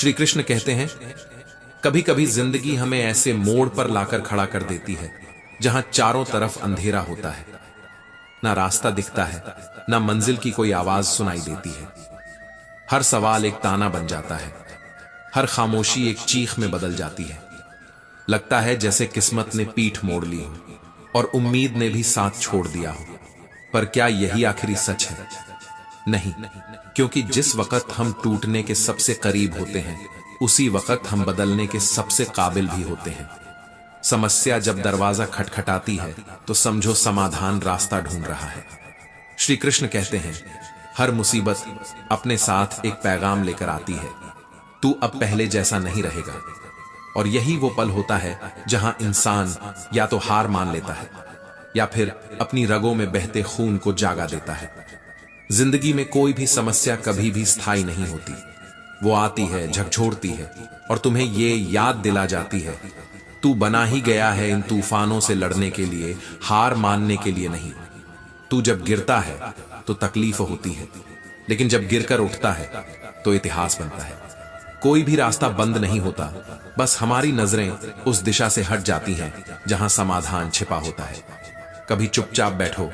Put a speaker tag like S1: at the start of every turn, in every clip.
S1: श्री कृष्ण कहते हैं, कभी कभी जिंदगी हमें ऐसे मोड़ पर लाकर खड़ा कर देती है जहां चारों तरफ अंधेरा होता है, ना रास्ता दिखता है, ना मंजिल की कोई आवाज सुनाई देती है। हर सवाल एक ताना बन जाता है, हर खामोशी एक चीख में बदल जाती है। लगता है जैसे किस्मत ने पीठ मोड़ ली हो और उम्मीद ने भी साथ छोड़ दिया हो। पर क्या यही आखिरी सच है? नहीं, क्योंकि जिस वक्त हम टूटने के सबसे करीब होते हैं, उसी वक्त हम बदलने के सबसे काबिल भी होते हैं। समस्या जब दरवाजा खटखटाती है तो समझो समाधान रास्ता ढूंढ रहा है। श्री कृष्ण कहते हैं, हर मुसीबत अपने साथ एक पैगाम लेकर आती है, तू अब पहले जैसा नहीं रहेगा। और यही वो पल होता है जहां इंसान या तो हार मान लेता है या फिर अपनी रगों में बहते खून को जागा देता है। जिंदगी में कोई भी समस्या कभी भी स्थायी नहीं होती। वो आती है, झकझोरती है और तुम्हें ये याद दिला जाती है, तू बना ही गया है इन तूफानों से लड़ने के लिए, हार मानने के लिए नहीं। तू जब गिरता है तो तकलीफ होती है, लेकिन जब गिरकर उठता है तो इतिहास बनता है। कोई भी रास्ता बंद नहीं होता, बस हमारी नजरें उस दिशा से हट जाती हैं जहां समाधान छिपा होता है। कभी चुपचाप बैठो,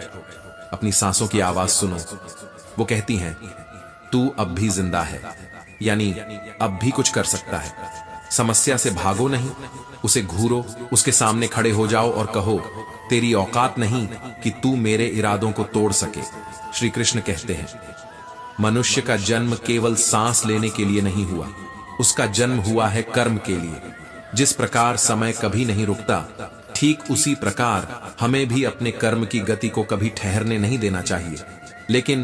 S1: अपनी सांसों की आवाज सुनो। वो कहती हैं, तू अब भी जिंदा है, यानी अब भी कुछ कर सकता है। समस्या से भागो नहीं, उसे घूरो, उसके सामने खड़े हो जाओ और कहो, तेरी औकात नहीं कि तू मेरे इरादों को तोड़ सके। श्री कृष्ण कहते हैं, मनुष्य का जन्म केवल सांस लेने के लिए नहीं हुआ, उसका जन्म हुआ है कर्म के लिए। जिस प्रकार समय कभी नहीं रुकता, ठीक उसी प्रकार हमें भी अपने कर्म की गति को कभी ठहरने नहीं देना चाहिए। लेकिन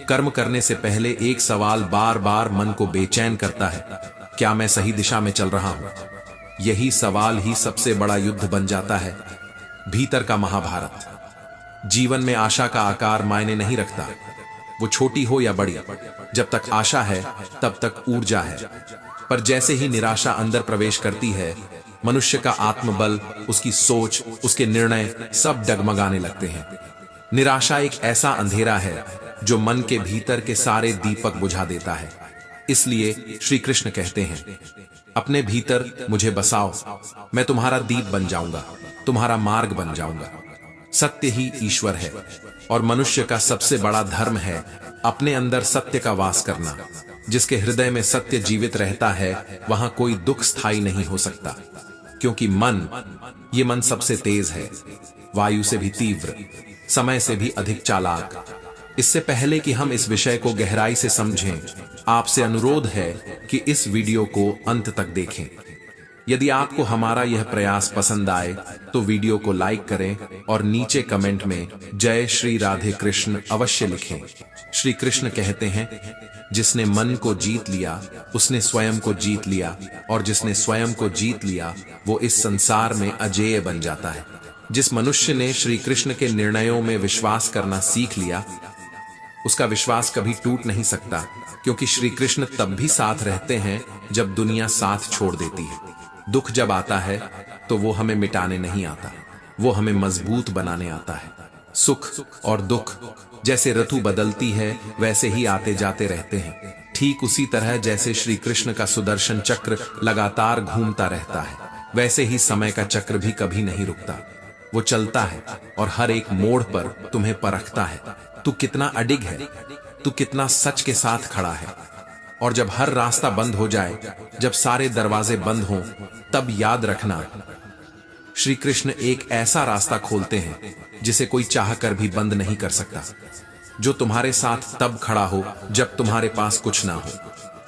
S1: कर्म करने से पहले एक सवाल बार बार मन को बेचैन करता है, क्या मैं सही दिशा में चल रहा हूं? यही सवाल ही सबसे बड़ा युद्ध बन जाता है, भीतर का महाभारत। जीवन में आशा का आकार मायने नहीं रखता, वो छोटी हो या बड़ी। जब तक आशा है तब तक ऊर्जा है, पर जैसे ही निराशा अंदर प्रवेश करती है, मनुष्य का आत्मबल, उसकी सोच, उसके निर्णय सब डगमगाने लगते हैं। निराशा एक ऐसा अंधेरा है जो मन के भीतर के सारे दीपक बुझा देता है। इसलिए श्री कृष्ण कहते हैं, अपने भीतर मुझे बसाओ, मैं तुम्हारा दीप बन जाऊंगा, तुम्हारा मार्ग बन जाऊंगा। सत्य ही ईश्वर है और मनुष्य का सबसे बड़ा धर्म है अपने अंदर सत्य का वास करना। जिसके हृदय में सत्य जीवित रहता है, वहां कोई दुख स्थायी नहीं हो सकता, क्योंकि ये मन सबसे तेज है, वायु से भी तीव्र, समय से भी अधिक चालाक। इससे पहले कि हम इस विषय को गहराई से समझें, आपसे अनुरोध है कि इस वीडियो को अंत तक देखें। यदि आपको हमारा यह प्रयास पसंद आए तो वीडियो को लाइक करें और नीचे कमेंट में जय श्री राधे कृष्ण अवश्य लिखें। श्री कृष्ण कहते हैं, जिसने मन को जीत लिया उसने स्वयं को जीत लिया, और जिसने स्वयं को जीत लिया वो इस संसार में अजेय बन जाता है। जिस मनुष्य ने श्री कृष्ण के निर्णयों में विश्वास करना सीख लिया, उसका विश्वास कभी टूट नहीं सकता, क्योंकि श्री कृष्ण तब भी साथ रहते हैं जब दुनिया साथ छोड़ देती है। दुख जब आता है तो वो हमें मिटाने नहीं आता, वो हमें मजबूत बनाने आता है। सुख और दुख जैसे ऋतु बदलती है वैसे ही आते जाते रहते हैं, ठीक उसी तरह जैसे श्री कृष्ण का सुदर्शन चक्र लगातार घूमता रहता है, वैसे ही समय का चक्र भी कभी नहीं रुकता। वो चलता है और हर एक मोड़ पर तुम्हें परखता है, तू कितना अडिग है, तू कितना सच के साथ खड़ा है। और जब हर रास्ता बंद हो जाए, जब सारे दरवाजे बंद हों, तब याद रखना, श्री कृष्ण एक ऐसा रास्ता खोलते हैं जिसे कोई चाहकर भी बंद नहीं कर सकता। जो तुम्हारे साथ तब खड़ा हो जब तुम्हारे पास कुछ ना हो,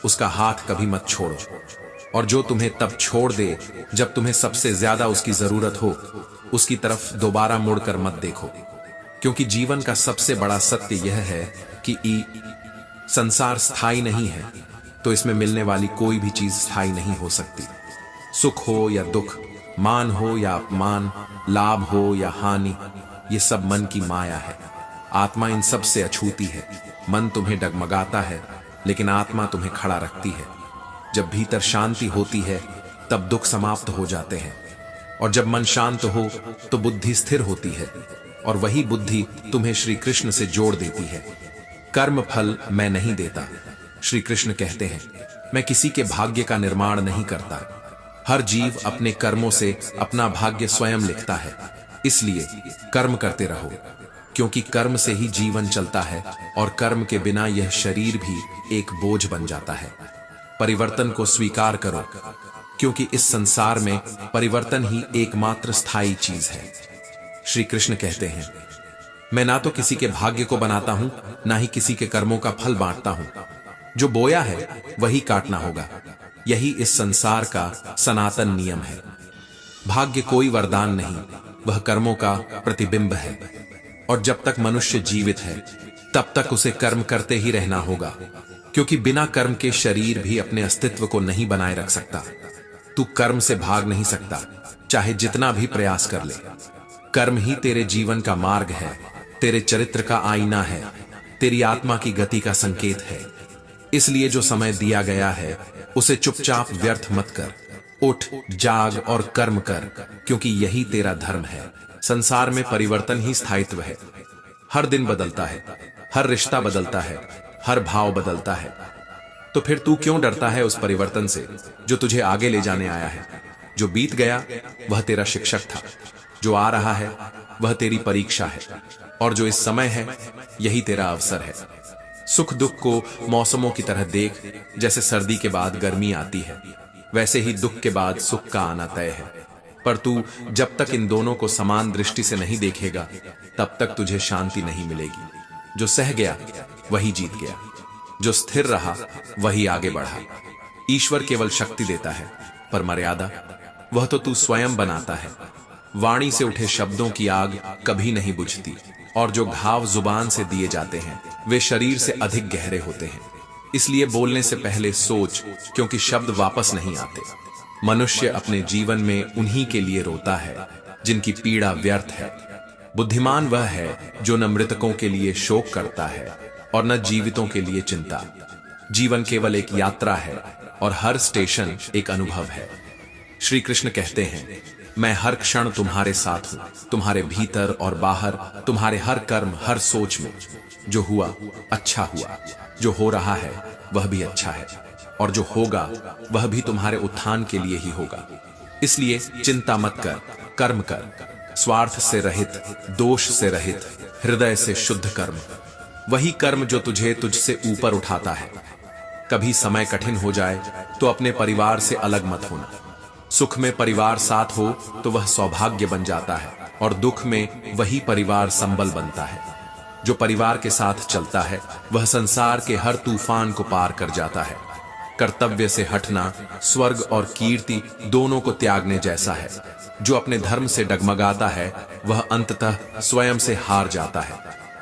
S1: उसका हाथ कभी मत छोड़ो। और जो तुम्हें तब छोड़ दे जब तुम्हें सबसे ज्यादा उसकी जरूरत हो, उसकी तरफ दोबारा मुड़कर मत देखो। क्योंकि जीवन का सबसे बड़ा सत्य यह है कि संसार स्थायी नहीं है, तो इसमें मिलने वाली कोई भी चीज स्थायी नहीं हो सकती। सुख हो या दुख, मान हो या अपमान, लाभ हो या हानि, ये सब मन की माया है। आत्मा इन सब से अछूती है। मन तुम्हें डगमगाता है, लेकिन आत्मा तुम्हें खड़ा रखती है। जब भीतर शांति होती है तब दुख समाप्त हो जाते हैं, और जब मन शांत हो तो बुद्धि स्थिर होती है, और वही बुद्धि तुम्हें श्री कृष्ण से जोड़ देती है। कर्म फल मैं नहीं देता, श्री कृष्ण कहते हैं, मैं किसी के भाग्य का निर्माण नहीं करता। हर जीव अपने कर्मों से अपना भाग्य स्वयं लिखता है। इसलिए कर्म करते रहो, क्योंकि कर्म से ही जीवन चलता है और कर्म के बिना यह शरीर भी एक बोझ बन जाता है। परिवर्तन को स्वीकार करो, क्योंकि इस संसार में परिवर्तन ही एकमात्र स्थायी चीज है। श्री कृष्ण कहते हैं, मैं ना तो किसी के भाग्य को बनाता हूं, ना ही किसी के कर्मों का फल बांटता हूं। जो बोया है वही काटना होगा। यही इस संसार का सनातन नियम है। भाग्य कोई वरदान नहीं, वह कर्मों का प्रतिबिंब है। और जब तक मनुष्य जीवित है तब तक उसे कर्म करते ही रहना होगा, क्योंकि बिना कर्म के शरीर भी अपने अस्तित्व को नहीं बनाए रख सकता। तू कर्म से भाग नहीं सकता, चाहे जितना भी प्रयास कर ले। कर्म ही तेरे जीवन का मार्ग है, तेरे चरित्र का आईना है, तेरी आत्मा की गति का संकेत है। इसलिए जो समय दिया गया है उसे चुपचाप व्यर्थ मत कर। उठ, जाग और कर्म कर, क्योंकि यही तेरा धर्म है। संसार में परिवर्तन ही स्थायित्व है। हर दिन बदलता है, हर रिश्ता बदलता है, हर भाव बदलता है। तो फिर तू क्यों डरता है उस परिवर्तन से जो तुझे आगे ले जाने आया है? जो बीत गया वह तेरा शिक्षक था, जो आ रहा है वह तेरी परीक्षा है, और जो इस समय है यही तेरा अवसर है। सुख दुख को मौसमों की तरह देख। जैसे सर्दी के बाद गर्मी आती है, वैसे ही दुख के बाद सुख का आना तय है। पर तू जब तक इन दोनों को समान दृष्टि से नहीं देखेगा तब तक तुझे शांति नहीं मिलेगी। जो सह गया वही जीत गया, जो स्थिर रहा वही आगे बढ़ा। ईश्वर केवल शक्ति देता है, पर मर्यादा वह तो तू स्वयं बनाता है। वाणी से उठे शब्दों की आग कभी नहीं बुझती, और जो घाव जुबान से दिए जाते हैं वे शरीर से अधिक गहरे होते हैं। इसलिए बोलने से पहले सोच, क्योंकि शब्द वापस नहीं आते। मनुष्य अपने जीवन में उन्हीं के लिए रोता है जिनकी पीड़ा व्यर्थ है। बुद्धिमान वह है जो न मृतकों के लिए शोक करता है और न जीवितों के लिए चिंता। जीवन केवल एक यात्रा है और हर स्टेशन एक अनुभव है। श्री कृष्ण कहते हैं, मैं हर क्षण तुम्हारे साथ हूं, तुम्हारे भीतर और बाहर, तुम्हारे हर कर्म, हर सोच में। जो हुआ अच्छा हुआ, जो हो रहा है वह भी अच्छा है, और जो होगा वह भी तुम्हारे उत्थान के लिए ही होगा। इसलिए चिंता मत कर, कर्म कर, स्वार्थ से रहित, दोष से रहित, हृदय से शुद्ध कर्म। वही कर्म जो तुझे तुझसे ऊपर उठाता है। कभी समय कठिन हो जाए तो अपने परिवार से अलग मत होना। सुख में परिवार साथ हो तो वह सौभाग्य बन जाता है, और दुख में वही परिवार संबल बनता है। जो परिवार के साथ चलता है वह संसार के हर तूफान को पार कर जाता है। कर्तव्य से हटना स्वर्ग और कीर्ति दोनों को त्यागने जैसा है। जो अपने धर्म से डगमगाता है वह अंततः स्वयं से हार जाता है,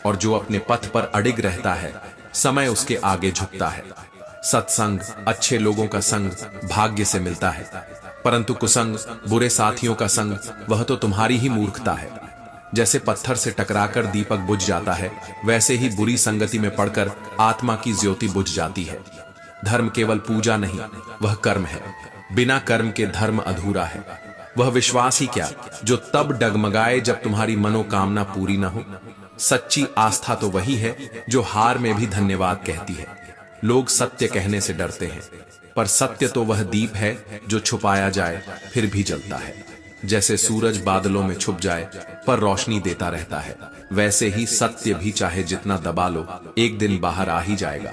S1: और जो अपने पथ पर अडिग रहता है समय उसके आगे झुकता है। सत्संग, अच्छे लोगों का संग भाग्य से मिलता है, परंतु कुसंग, बुरे साथियों का संग, वह तो तुम्हारी ही मूर्खता है। जैसे पत्थर से टकराकर दीपक बुझ जाता है, वैसे ही बुरी संगति में पड़कर आत्मा की ज्योति बुझ जाती है। धर्म केवल पूजा नहीं, वह कर्म है। बिना कर्म के धर्म अधूरा है। वह विश्वास ही क्या जो तब डगमगाए जब तुम्हारी मनोकामना पूरी न हो। सच्ची आस्था तो वही है जो हार में भी धन्यवाद कहती है। लोग सत्य कहने से डरते हैं, पर सत्य तो वह दीप है जो छुपाया जाए फिर भी जलता है। जैसे सूरज बादलों में छुप जाए पर रोशनी देता रहता है, वैसे ही सत्य भी चाहे जितना दबा लो एक दिन बाहर आ ही जाएगा।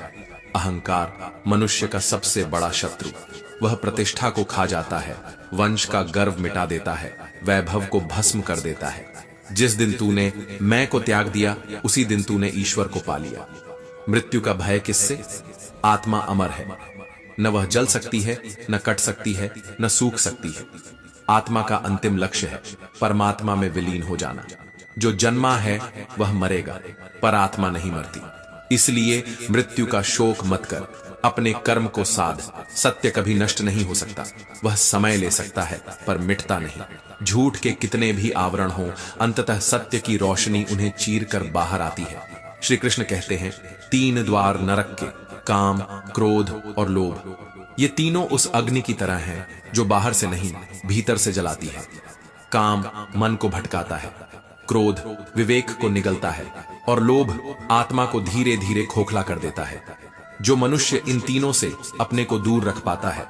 S1: अहंकार मनुष्य का सबसे बड़ा शत्रु। वह प्रतिष्ठा को खा जाता है, वंश का गर्व मिटा देता है, वैभव को भस्म कर देता है। जिस दिन तूने मैं को त्याग दिया उसी दिन तूने ईश्वर को पा लिया। मृत्यु का भय किससे? आत्मा अमर है, न वह जल सकती है, न कट सकती है, न सूख सकती है। आत्मा का अंतिम लक्ष्य है परमात्मा में विलीन हो जाना। जो जन्मा है वह मरेगा, पर आत्मा नहीं मरती। इसलिए मृत्यु का शोक मत कर, अपने कर्म को साध। सत्य कभी नष्ट नहीं हो सकता, वह समय ले सकता है पर मिटता नहीं। झूठ के कितने भी आवरण हो, अंततः सत्य की रोशनी उन्हें चीर कर बाहर आती है। श्री कृष्ण कहते हैं, 3 द्वार नरक के, काम, क्रोध और लोभ। ये तीनों उस अग्नि की तरह हैं जो बाहर से नहीं भीतर से जलाती है। काम मन को भटकाता है, क्रोध विवेक को निगलता है, और लोभ आत्मा को धीरे धीरे खोखला कर देता है। जो मनुष्य इन तीनों से अपने को दूर रख पाता है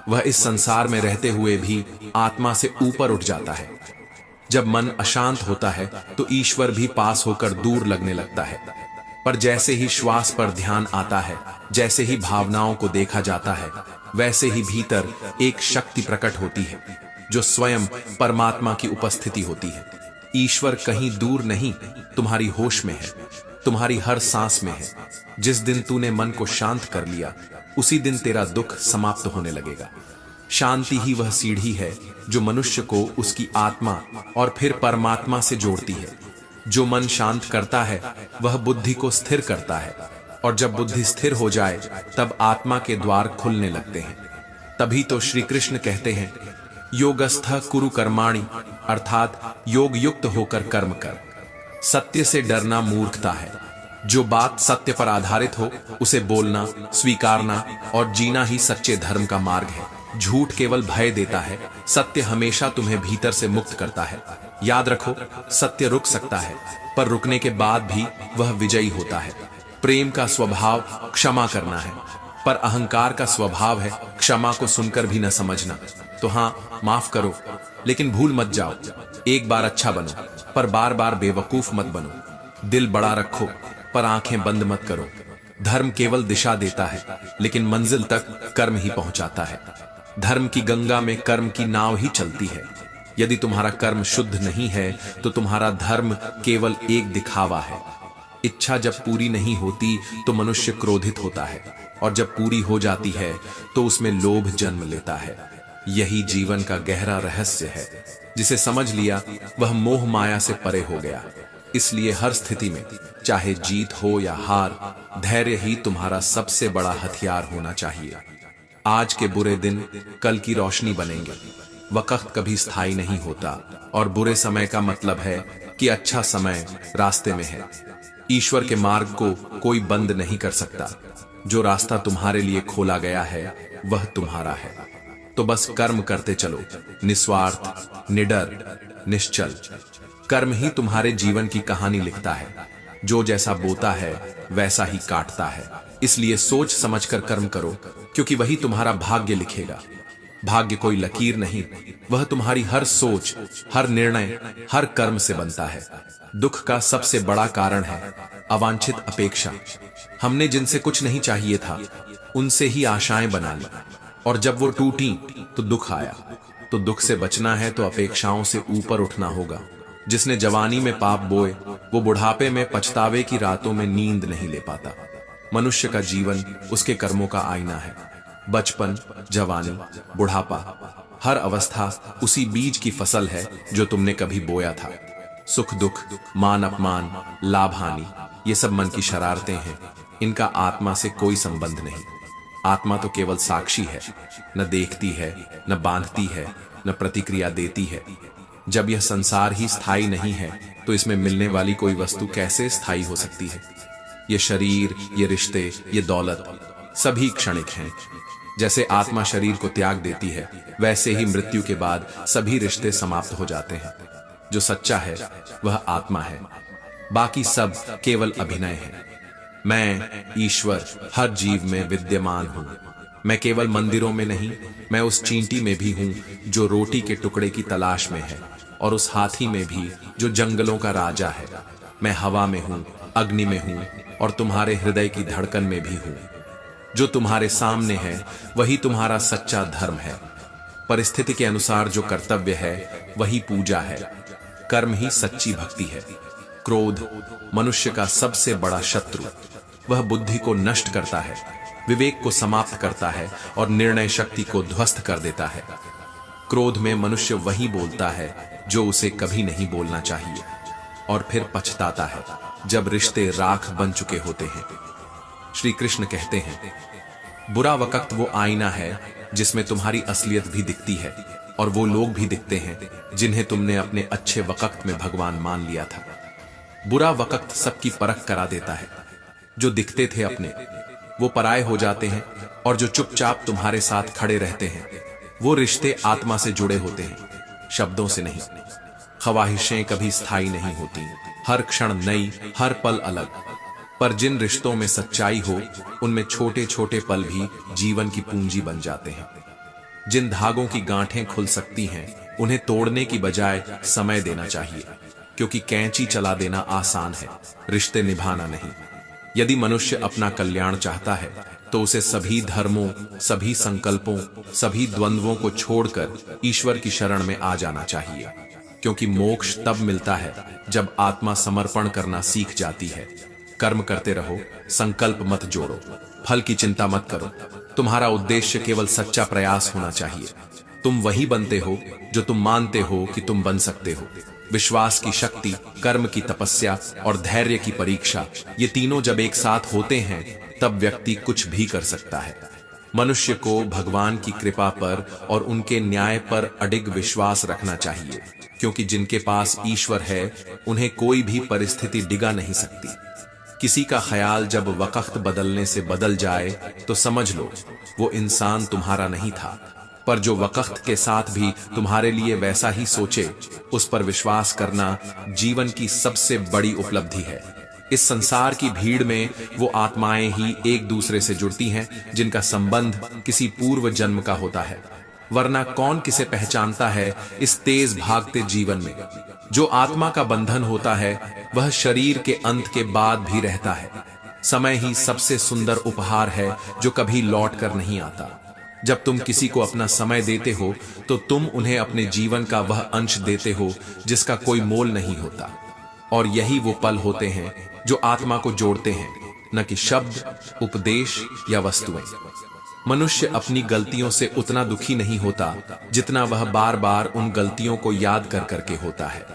S1: वह इस संसार में रहते हुए भी आत्मा से ऊपर उठ जाता है। जब मन अशांत होता है तो ईश्वर भी पास होकर दूर लगने लगता है, पर जैसे ही श्वास पर ध्यान आता है, जैसे ही भावनाओं को देखा जाता है, वैसे ही भीतर एक शक्ति प्रकट होती है जो स्वयं परमात्मा की उपस्थिति होती है। ईश्वर कहीं दूर नहीं, तुम्हारी होश में है, तुम्हारी हर सांस में है। जिस दिन तूने मन को शांत कर लिया उसी दिन तेरा दुख समाप्त होने लगेगा। शांति ही वह सीढ़ी है जो मनुष्य को उसकी आत्मा और फिर परमात्मा से जोड़ती है। जो मन शांत करता है वह बुद्धि को स्थिर करता है, और जब बुद्धि स्थिर हो जाए तब आत्मा के द्वार खुलने लगते हैं। तभी तो श्री कृष्ण कहते हैं, योगस्थ कुरु कर्माणि, अर्थात योग युक्त होकर कर्म कर। सत्य से डरना मूर्खता है। जो बात सत्य पर आधारित हो उसे बोलना, स्वीकारना और जीना ही सच्चे धर्म का मार्ग है। झूठ केवल भय देता है, सत्य हमेशा तुम्हें भीतर से मुक्त करता है। याद रखो, सत्य रुक सकता है पर रुकने के बाद भी वह विजयी होता है। प्रेम का स्वभाव क्षमा करना है, पर अहंकार का स्वभाव है क्षमा को सुनकर भी न समझना। तो हाँ, माफ करो, लेकिन भूल मत जाओ। एक बार अच्छा बनो, पर बार बार बेवकूफ मत बनो। दिल बड़ा रखो, पर आंखें बंद मत करो। धर्म केवल दिशा देता है, लेकिन मंजिल तक कर्म ही पहुंचाता है। धर्म की गंगा में कर्म की नाव ही चलती है। यदि तुम्हारा कर्म शुद्ध नहीं है तो तुम्हारा धर्म केवल एक दिखावा है। इच्छा जब पूरी नहीं होती तो मनुष्य क्रोधित होता है, और जब पूरी हो जाती है तो उसमें लोभ जन्म लेता है। यही जीवन का गहरा रहस्य है। जिसे समझ लिया वह मोह माया से परे हो गया। इसलिए हर स्थिति में, चाहे जीत हो या हार, धैर्य ही तुम्हारा सबसे बड़ा हथियार होना चाहिए। आज के बुरे दिन कल की रोशनी बनेंगे। वक्त कभी स्थायी नहीं होता, और बुरे समय का मतलब है कि अच्छा समय रास्ते में है। ईश्वर के मार्ग को कोई बंद नहीं कर सकता। जो रास्ता तुम्हारे लिए खोला गया है वह तुम्हारा है। तो बस कर्म करते चलो, निस्वार्थ, निडर, निश्चल। कर्म ही तुम्हारे जीवन की कहानी लिखता है। जो जैसा बोता है वैसा ही काटता है। इसलिए सोच समझकर कर्म करो, क्योंकि वही तुम्हारा भाग्य लिखेगा। भाग्य कोई लकीर नहीं, वह तुम्हारी हर सोच, हर निर्णय, हर कर्म से बनता है। दुख का सबसे बड़ा कारण है अवांछित अपेक्षा। हमने जिनसे कुछ नहीं चाहिए था उनसे ही आशाएं बना ली, और जब वो टूटी तो दुख आया। तो दुख से बचना है तो अपेक्षाओं से ऊपर उठना होगा। जिसने जवानी में पाप बोए वो बुढ़ापे में पछतावे की रातों में नींद नहीं ले पाता। मनुष्य का जीवन उसके कर्मों का आईना है। बचपन, जवानी, बुढ़ापा, हर अवस्था उसी बीज की फसल है जो तुमने कभी बोया था। सुख दुख, मान अपमान, लाभ हानि, ये सब मन की शरारतें हैं। इनका आत्मा से कोई संबंध नहीं। आत्मा तो केवल साक्षी है, न देखती है, न बांधती है, न प्रतिक्रिया देती है। जब यह संसार ही स्थायी नहीं है तो इसमें मिलने वाली कोई वस्तु कैसे स्थायी हो सकती है। ये शरीर, ये रिश्ते, ये दौलत सभी क्षणिक हैं। जैसे आत्मा शरीर को त्याग देती है, वैसे ही मृत्यु के बाद सभी रिश्ते समाप्त हो जाते हैं। जो सच्चा है वह आत्मा है, बाकी सब केवल अभिनय है। मैं ईश्वर हर जीव में विद्यमान हूं। मैं केवल मंदिरों में नहीं, मैं उस चींटी में भी हूं जो रोटी के टुकड़े की तलाश में है, और उस हाथी में भी जो जंगलों का राजा है। मैं हवा में हूं, अग्नि में हूं, और तुम्हारे हृदय की धड़कन में भी हूं। जो तुम्हारे सामने है वही तुम्हारा सच्चा धर्म है। परिस्थिति के अनुसार जो कर्तव्य है वही पूजा है। कर्म ही सच्ची भक्ति है। क्रोध मनुष्य का सबसे बड़ा शत्रु। वह बुद्धि को नष्ट करता है, विवेक को समाप्त करता है और निर्णय शक्ति को ध्वस्त कर देता है। क्रोध में मनुष्य वही बोलता है जो उसे कभी नहीं बोलना चाहिए, और फिर पछताता है जब रिश्ते राख बन चुके होते हैं। श्री कृष्ण कहते हैं, बुरा वक्त वो आईना है जिसमें तुम्हारी असलियत भी दिखती है, और वो लोग भी दिखते हैं जिन्हें तुमने अपने अच्छे वक्त में भगवान मान लिया था। बुरा वक्त सबकी परख करा देता है। जो दिखते थे अपने वो पराये हो जाते हैं, और जो चुपचाप तुम्हारे साथ खड़े रहते हैं वो रिश्ते आत्मा से जुड़े होते हैं, शब्दों से नहीं। ख्वाहिशें कभी स्थायी नहीं होती, हर क्षण नई, हर पल अलग। पर जिन रिश्तों में सच्चाई हो, उनमें छोटे छोटे पल भी जीवन की पूंजी बन जाते हैं। जिन धागों की गांठें खुल सकती हैं, उन्हें तोड़ने की बजाय समय देना चाहिए, क्योंकि कैंची चला देना आसान है, रिश्ते निभाना नहीं। यदि मनुष्य अपना कल्याण चाहता है तो उसे सभी धर्मों, सभी संकल्पों, सभी द्वंद्वों को छोड़कर ईश्वर की शरण में आ जाना चाहिए, क्योंकि मोक्ष तब मिलता है जब आत्मा समर्पण करना सीख जाती है। कर्म करते रहो, संकल्प मत जोड़ो, फल की चिंता मत करो। तुम्हारा उद्देश्य केवल सच्चा प्रयास होना चाहिए। तुम वही बनते हो जो तुम मानते हो कि तुम बन सकते हो। विश्वास की शक्ति, कर्म की तपस्या और धैर्य की परीक्षा, ये तीनों जब एक साथ होते हैं तब व्यक्ति कुछ भी कर सकता है। मनुष्य को भगवान की कृपा पर और उनके न्याय पर अडिग विश्वास रखना चाहिए, क्योंकि जिनके पास ईश्वर है उन्हें कोई भी परिस्थिति डिगा नहीं सकती। किसी का ख्याल जब वक्त बदलने से बदल जाए तो समझ लो वो इंसान तुम्हारा नहीं था, पर जो वक्त के साथ भी तुम्हारे लिए वैसा ही सोचे, उस पर विश्वास करना जीवन की सबसे बड़ी उपलब्धि है। इस संसार की भीड़ में वो आत्माएं ही एक दूसरे से जुड़ती हैं जिनका संबंध किसी पूर्व जन्म का होता है, वरना कौन किसे पहचानता है इस तेज भागते जीवन में। जो आत्मा का बंधन होता है वह शरीर के अंत के बाद भी रहता है। समय ही सबसे सुंदर उपहार है जो कभी लौट कर नहीं आता। जब तुम किसी को अपना समय देते हो तो तुम उन्हें अपने जीवन का वह अंश देते हो जिसका कोई मोल नहीं होता, और यही वो पल होते हैं जो आत्मा को जोड़ते हैं, न कि शब्द, उपदेश या वस्तुएं। मनुष्य अपनी गलतियों से उतना दुखी नहीं होता जितना वह बार बार उन गलतियों को याद कर करके होता है।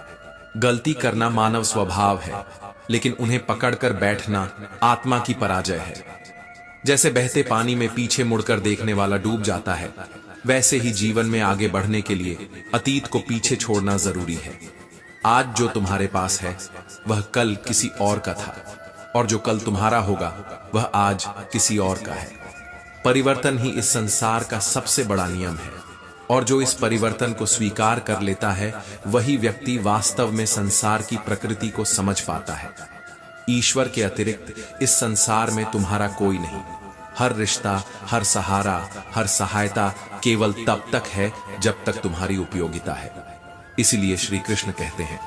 S1: गलती करना मानव स्वभाव है, लेकिन उन्हें पकड़कर बैठना आत्मा की पराजय है। जैसे बहते पानी में पीछे मुड़कर देखने वाला डूब जाता है, वैसे ही जीवन में आगे बढ़ने के लिए अतीत को पीछे छोड़ना जरूरी है। आज जो तुम्हारे पास है वह कल किसी और का था, और जो कल तुम्हारा होगा वह आज किसी और का है। परिवर्तन ही इस संसार का सबसे बड़ा नियम है, और जो इस परिवर्तन को स्वीकार कर लेता है वही व्यक्ति वास्तव में संसार की प्रकृति को समझ पाता है। ईश्वर के अतिरिक्त इस संसार में तुम्हारा कोई नहीं। हर रिश्ता, हर सहारा, हर सहायता केवल तब तक है जब तक तुम्हारी उपयोगिता है। इसलिए श्री कृष्ण कहते हैं,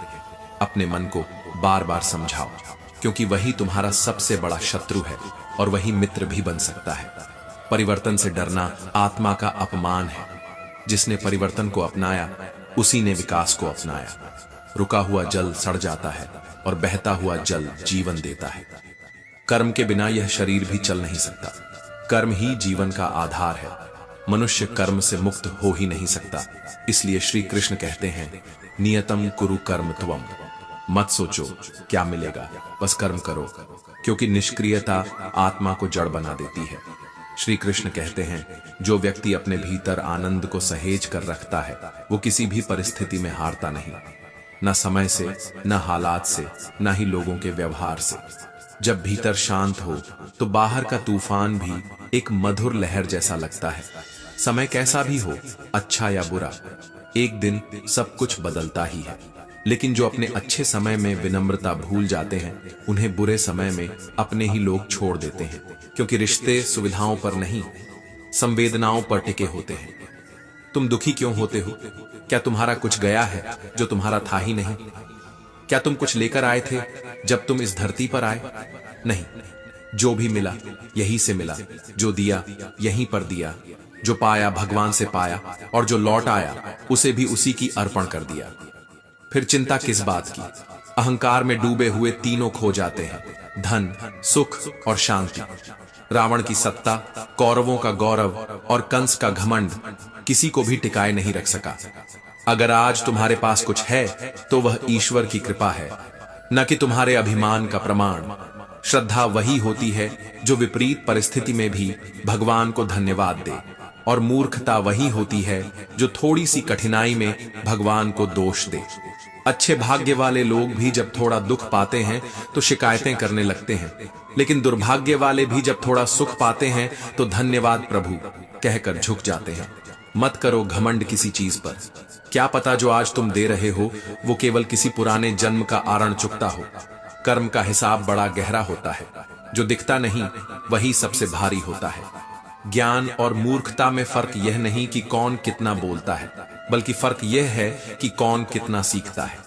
S1: अपने मन को बार बार समझाओ, क्योंकि वही तुम्हारा सबसे बड़ा शत्रु है और वही मित्र भी बन सकता है। परिवर्तन से डरना आत्मा का अपमान है। जिसने परिवर्तन को अपनाया उसी ने विकास को अपनाया। रुका हुआ जल सड़ जाता है और बहता हुआ जल जीवन देता है। कर्म के बिना यह शरीर भी चल नहीं सकता। कर्म ही जीवन का आधार है। मनुष्य कर्म से मुक्त हो ही नहीं सकता। इसलिए श्री कृष्ण कहते हैं, नियतम कुरु कर्म त्वम। मत सोचो क्या मिलेगा, बस कर्म करो, क्योंकि निष्क्रियता आत्मा को जड़ बना देती है। श्री कृष्ण कहते हैं, जो व्यक्ति अपने भीतर आनंद को सहेज कर रखता है वो किसी भी परिस्थिति में हारता नहीं, न समय से, न हालात से, न ही लोगों के व्यवहार से। जब भीतर शांत हो तो बाहर का तूफान भी एक मधुर लहर जैसा लगता है। समय कैसा भी हो, अच्छा या बुरा, एक दिन सब कुछ बदलता ही है। लेकिन जो अपने अच्छे समय में विनम्रता भूल जाते हैं, उन्हें बुरे समय में अपने ही लोग छोड़ देते हैं, क्योंकि रिश्ते सुविधाओं पर नहीं, संवेदनाओं पर टिके होते हैं। तुम दुखी क्यों होते हो? क्या तुम्हारा कुछ गया है जो तुम्हारा था ही नहीं? क्या तुम कुछ लेकर आए थे जब तुम इस धरती पर आए? नहीं, जो भी मिला यहीं से मिला, जो दिया यहीं पर दिया, जो पाया भगवान से पाया, और जो लौट आया उसे भी उसी की अर्पण कर दिया। फिर चिंता किस बात की? अहंकार में डूबे हुए तीनों खो जाते हैं, धन, सुख और शांति। रावण की सत्ता, कौरवों का गौरव और कंस का घमंड किसी को भी टिकाए नहीं रख सका। अगर आज तुम्हारे पास कुछ है तो वह ईश्वर की कृपा है, न कि तुम्हारे अभिमान का प्रमाण। श्रद्धा वही होती है जो विपरीत परिस्थिति में भी भगवान को धन्यवाद दे, और मूर्खता वही होती है जो थोड़ी सी कठिनाई में भगवान को दोष दे। अच्छे भाग्य वाले लोग भी जब थोड़ा दुख पाते हैं तो शिकायतें करने लगते हैं, लेकिन दुर्भाग्य वाले भी जब थोड़ा सुख पाते हैं तो धन्यवाद प्रभु कहकर झुक जाते हैं। मत करो घमंड किसी चीज पर। क्या पता जो आज तुम दे रहे हो वो केवल किसी पुराने जन्म का आरण चुकता हो। कर्म का हिसाब बड़ा गहरा होता है, जो दिखता नहीं वही सबसे भारी होता है। ज्ञान और मूर्खता में फर्क यह नहीं कि कौन कितना बोलता है, बल्कि फर्क यह है कि कौन कितना सीखता है।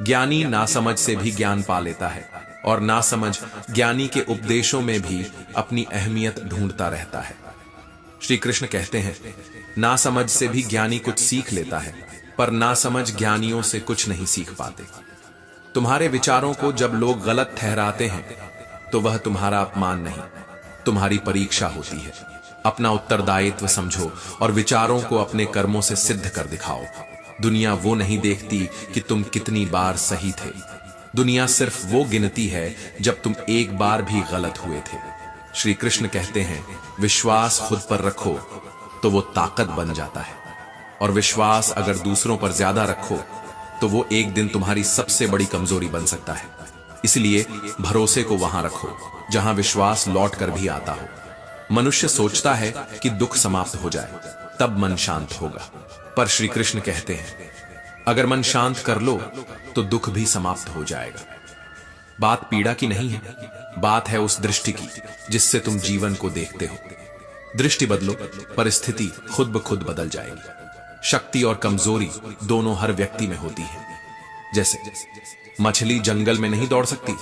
S1: ज्ञानी नासमझ से भी ज्ञान पा लेता है, और नासमझ ज्ञानी के उपदेशों में भी अपनी अहमियत ढूंढता रहता है। श्री कृष्ण कहते हैं, नासमझ से भी ज्ञानी कुछ सीख लेता है, पर नासमझ ज्ञानियों से कुछ नहीं सीख पाते। तुम्हारे विचारों को जब लोग गलत ठहराते हैं तो वह तुम्हारा अपमान नहीं, तुम्हारी परीक्षा होती है। अपना उत्तरदायित्व समझो और विचारों को अपने कर्मों से सिद्ध कर दिखाओ। दुनिया वो नहीं देखती कि तुम कितनी बार सही थे, दुनिया सिर्फ वो गिनती है जब तुम एक बार भी गलत हुए थे। श्री कृष्ण कहते हैं, विश्वास खुद पर रखो तो वो ताकत बन जाता है, और विश्वास अगर दूसरों पर ज्यादा रखो तो वो एक दिन तुम्हारी सबसे बड़ी कमजोरी बन सकता है। इसलिए भरोसे को वहां रखो जहां विश्वास लौट कर भी आता हो। मनुष्य सोचता है कि दुख समाप्त हो जाए तब मन शांत होगा, पर श्री कृष्ण कहते हैं, अगर मन शांत कर लो तो दुख भी समाप्त हो जाएगा। बात पीड़ा की नहीं है, बात है उस दृष्टि की जिससे तुम जीवन को देखते हो। दृष्टि बदलो, परिस्थिति खुद ब खुद बदल जाएगी। शक्ति और कमजोरी दोनों हर व्यक्ति में होती है। जैसे मछली जंगल में नहीं दौड़ सकती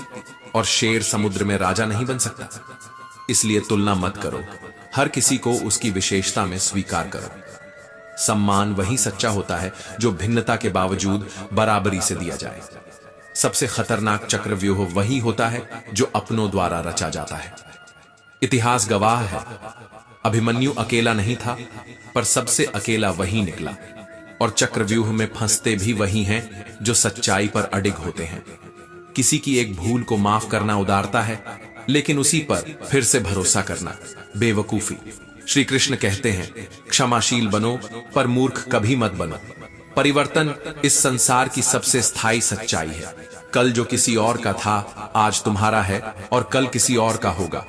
S1: और शेर समुद्र में राजा नहीं बन सकता। इसलिए तुलना मत करो, हर किसी को उसकी विशेषता में स्वीकार करो। सम्मान वही सच्चा होता है जो भिन्नता के बावजूद बराबरी से दिया जाए। सबसे खतरनाक चक्रव्यूह वही होता है जो अपनों द्वारा रचा जाता है। इतिहास गवाह है, अभिमन्यु अकेला नहीं था, पर सबसे अकेला वही निकला। और चक्रव्यूह में फंसते भी वही हैं जो सच्चाई पर अडिग होते हैं। किसी की एक भूल को माफ करना उदारता है, लेकिन उसी पर फिर से भरोसा करना बेवकूफी। श्री कृष्ण कहते हैं, क्षमाशील बनो पर मूर्ख कभी मत बनो। परिवर्तन इस संसार की सबसे स्थायी सच्चाई है। कल जो किसी और का था आज तुम्हारा है, और कल किसी और का होगा।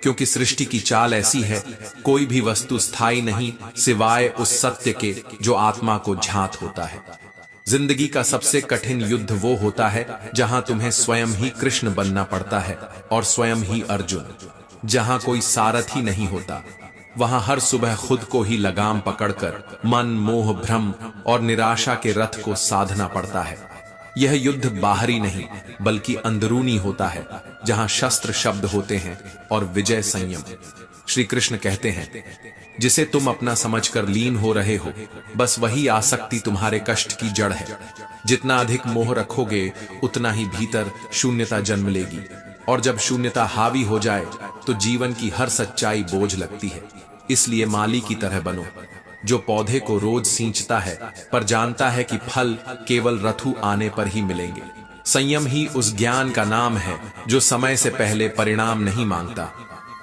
S1: क्योंकि सृष्टि की चाल ऐसी है, कोई भी वस्तु स्थायी नहीं सिवाय उस सत्य के जो आत्मा को झांत होता है। जिंदगी का सबसे कठिन युद्ध वो होता है जहां तुम्हें स्वयं ही कृष्ण बनना पड़ता है और स्वयं ही अर्जुन। जहां कोई सारथी नहीं होता, वहां हर सुबह खुद को ही लगाम पकड़कर मन, मोह, भ्रम और निराशा के रथ को साधना पड़ता है। यह युद्ध बाहरी नहीं बल्कि अंदरूनी होता है, जहां शस्त्र शब्द होते हैं और विजय संयम। श्री कृष्ण कहते हैं, जिसे तुम अपना समझकर लीन हो रहे हो, बस वही आसक्ति तुम्हारे कष्ट की जड़ है। जितना अधिक मोह रखोगे उतना ही भीतर शून्यता जन्म लेगी, और जब शून्यता हावी हो जाए तो जीवन की हर सच्चाई बोझ लगती है। इसलिए माली की तरह बनो, जो पौधे को रोज सींचता है पर जानता है कि फल केवल ऋतु आने पर ही मिलेंगे। संयम ही उस ज्ञान का नाम है जो समय से पहले परिणाम नहीं मांगता।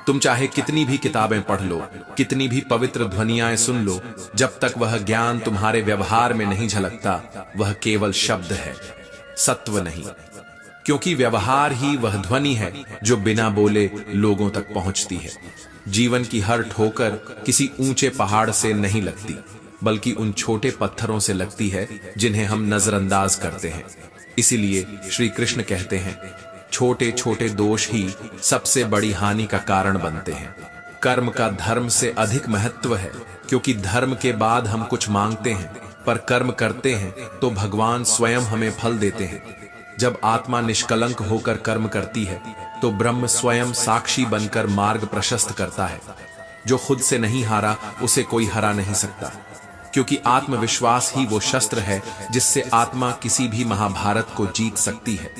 S1: तुम चाहे कितनी भी किताबें पढ़ लो, कितनी भी पवित्र ध्वनियाएं सुन लो, जब तक वह ज्ञान तुम्हारे व्यवहार में नहीं झलकता, वह केवल शब्द है, सत्व नहीं। क्योंकि व्यवहार ही वह ध्वनि है जो बिना बोले लोगों तक पहुंचती है। जीवन की हर ठोकर किसी ऊंचे पहाड़ से नहीं लगती, बल्कि उन छोटे पत्थरों से लगती है जिन्हें हम नजरअंदाज करते हैं। इसीलिए श्री कृष्ण कहते हैं, छोटे छोटे दोष ही सबसे बड़ी हानि का कारण बनते हैं। कर्म का धर्म से अधिक महत्व है, क्योंकि धर्म के बाद हम कुछ मांगते हैं, पर कर्म करते हैं तो भगवान स्वयं हमें फल देते हैं। जब आत्मा निष्कलंक होकर कर्म करती है तो ब्रह्म स्वयं साक्षी बनकर मार्ग प्रशस्त करता है। जो खुद से नहीं हारा उसे कोई हरा नहीं सकता, क्योंकि आत्मविश्वास ही वो शस्त्र है जिससे आत्मा किसी भी महाभारत को जीत सकती है।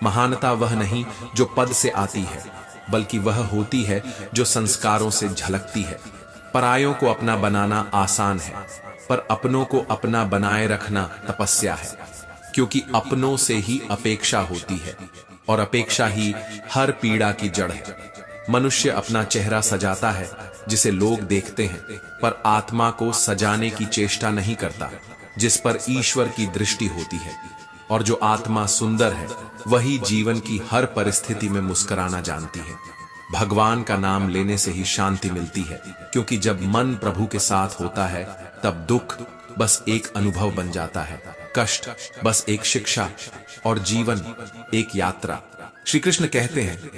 S1: महानता वह नहीं जो पद से आती है, बल्कि वह होती है जो संस्कारों से झलकती है। परायों को अपना बनाना आसान है, पर अपनों को अपना बनाए रखना तपस्या है। क्योंकि अपनों से ही अपेक्षा होती है, और अपेक्षा ही हर पीड़ा की जड़ है। मनुष्य अपना चेहरा सजाता है जिसे लोग देखते हैं, पर आत्मा को सजाने की चेष्टा नहीं करता जिस पर ईश्वर की दृष्टि होती है। और जो आत्मा सुंदर है वही जीवन की हर परिस्थिति में मुस्कुराना जानती है। भगवान का नाम लेने से ही शांति मिलती है, क्योंकि जब मन प्रभु के साथ होता है तब दुख बस एक अनुभव बन जाता है, कष्ट बस एक शिक्षा, और जीवन एक यात्रा। श्री कृष्ण कहते हैं,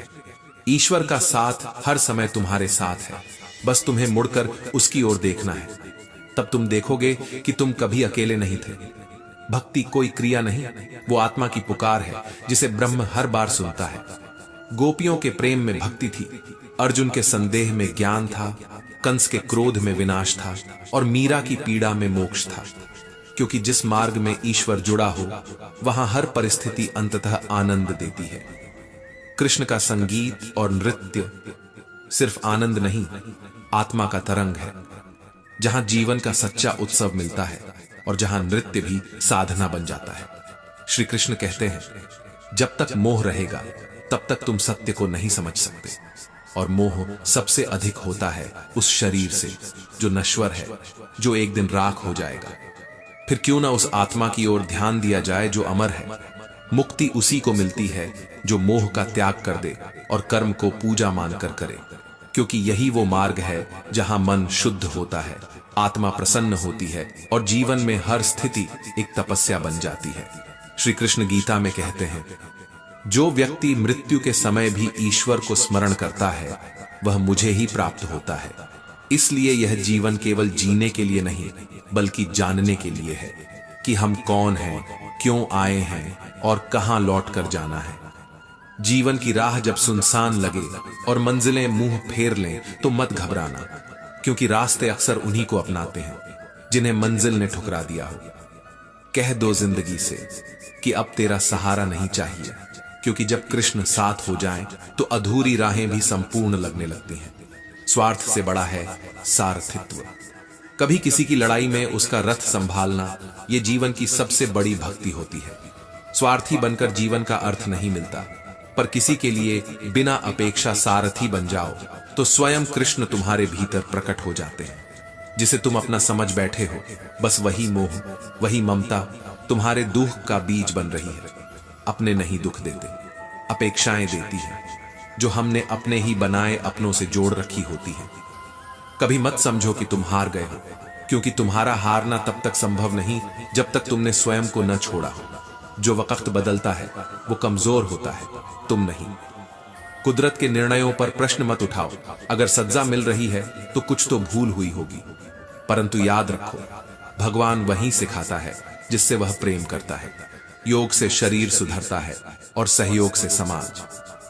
S1: ईश्वर का साथ हर समय तुम्हारे साथ है, बस तुम्हें मुड़कर उसकी ओर देखना है। तब तुम देखोगे कि तुम कभी अकेले नहीं थे। भक्ति कोई क्रिया नहीं, वो आत्मा की पुकार है जिसे ब्रह्म हर बार सुनता है। गोपियों के प्रेम में भक्ति थी, अर्जुन के संदेह में ज्ञान था, कंस के क्रोध में विनाश था और मीरा की पीड़ा में मोक्ष था। क्योंकि जिस मार्ग में ईश्वर जुड़ा हो वहां हर परिस्थिति अंततः आनंद देती है। कृष्ण का संगीत और नृत्य सिर्फ आनंद नहीं, आत्मा का तरंग है, जहां जीवन का सच्चा उत्सव मिलता है और जहां नृत्य भी साधना बन जाता है। श्री कृष्ण कहते हैं, जब तक मोह रहेगा तब तक तुम सत्य को नहीं समझ सकते, और मोह सबसे अधिक होता है उस शरीर से जो नश्वर है, जो एक दिन राख हो जाएगा। फिर क्यों ना उस आत्मा की ओर ध्यान दिया जाए जो अमर है। मुक्ति उसी को मिलती है जो मोह का त्याग कर दे और कर्म को पूजा मानकर करे, क्योंकि यही वो मार्ग है जहां मन शुद्ध होता है, आत्मा प्रसन्न होती है और जीवन में हर स्थिति एक तपस्या बन जाती है। श्री कृष्ण गीता में कहते हैं, जो व्यक्ति मृत्यु के समय भी ईश्वर को स्मरण करता है वह मुझे ही प्राप्त होता है। इसलिए यह जीवन केवल जीने के लिए नहीं बल्कि जानने के लिए है कि हम कौन हैं, क्यों आए हैं और कहां लौट कर जाना है। जीवन की राह जब सुनसान लगे और मंजिलें मुंह फेर लें तो मत घबराना, क्योंकि रास्ते अक्सर उन्हीं को अपनाते हैं जिन्हें मंजिल ने ठुकरा दिया हो। कह दो जिंदगी से कि अब तेरा सहारा नहीं चाहिए, क्योंकि जब कृष्ण साथ हो जाएं तो अधूरी राहें भी संपूर्ण लगने लगती हैं। स्वार्थ से बड़ा है सारथित्व। कभी किसी की लड़ाई में उसका रथ संभालना यह जीवन की सबसे बड़ी भक्ति होती है। स्वार्थी बनकर जीवन का अर्थ नहीं मिलता, पर किसी के लिए बिना अपेक्षा सारथी बन जाओ तो स्वयं कृष्ण तुम्हारे भीतर प्रकट हो जाते हैं। जिसे तुम अपना समझ बैठे हो, बस वही मोह, वही ममता तुम्हारे दुख का बीज बन रही है। अपने नहीं दुख देते, अपेक्षाएं देती है जो हमने अपने ही बनाए अपनों से जोड़ रखी होती है। कभी मत समझो कि तुम हार गए हो, क्योंकि तुम्हारा हारना तब तक संभव नहीं जब तक तुमने स्वयं को न छोड़ा हो। जो वक्त बदलता है वो कमजोर होता है, तुम नहीं। कुदरत के निर्णयों पर प्रश्न मत उठाओ। अगर सजा मिल रही है तो कुछ तो भूल हुई होगी, परंतु याद रखो, भगवान वही सिखाता है जिससे वह प्रेम करता है। योग से शरीर सुधरता है और सहयोग से समाज।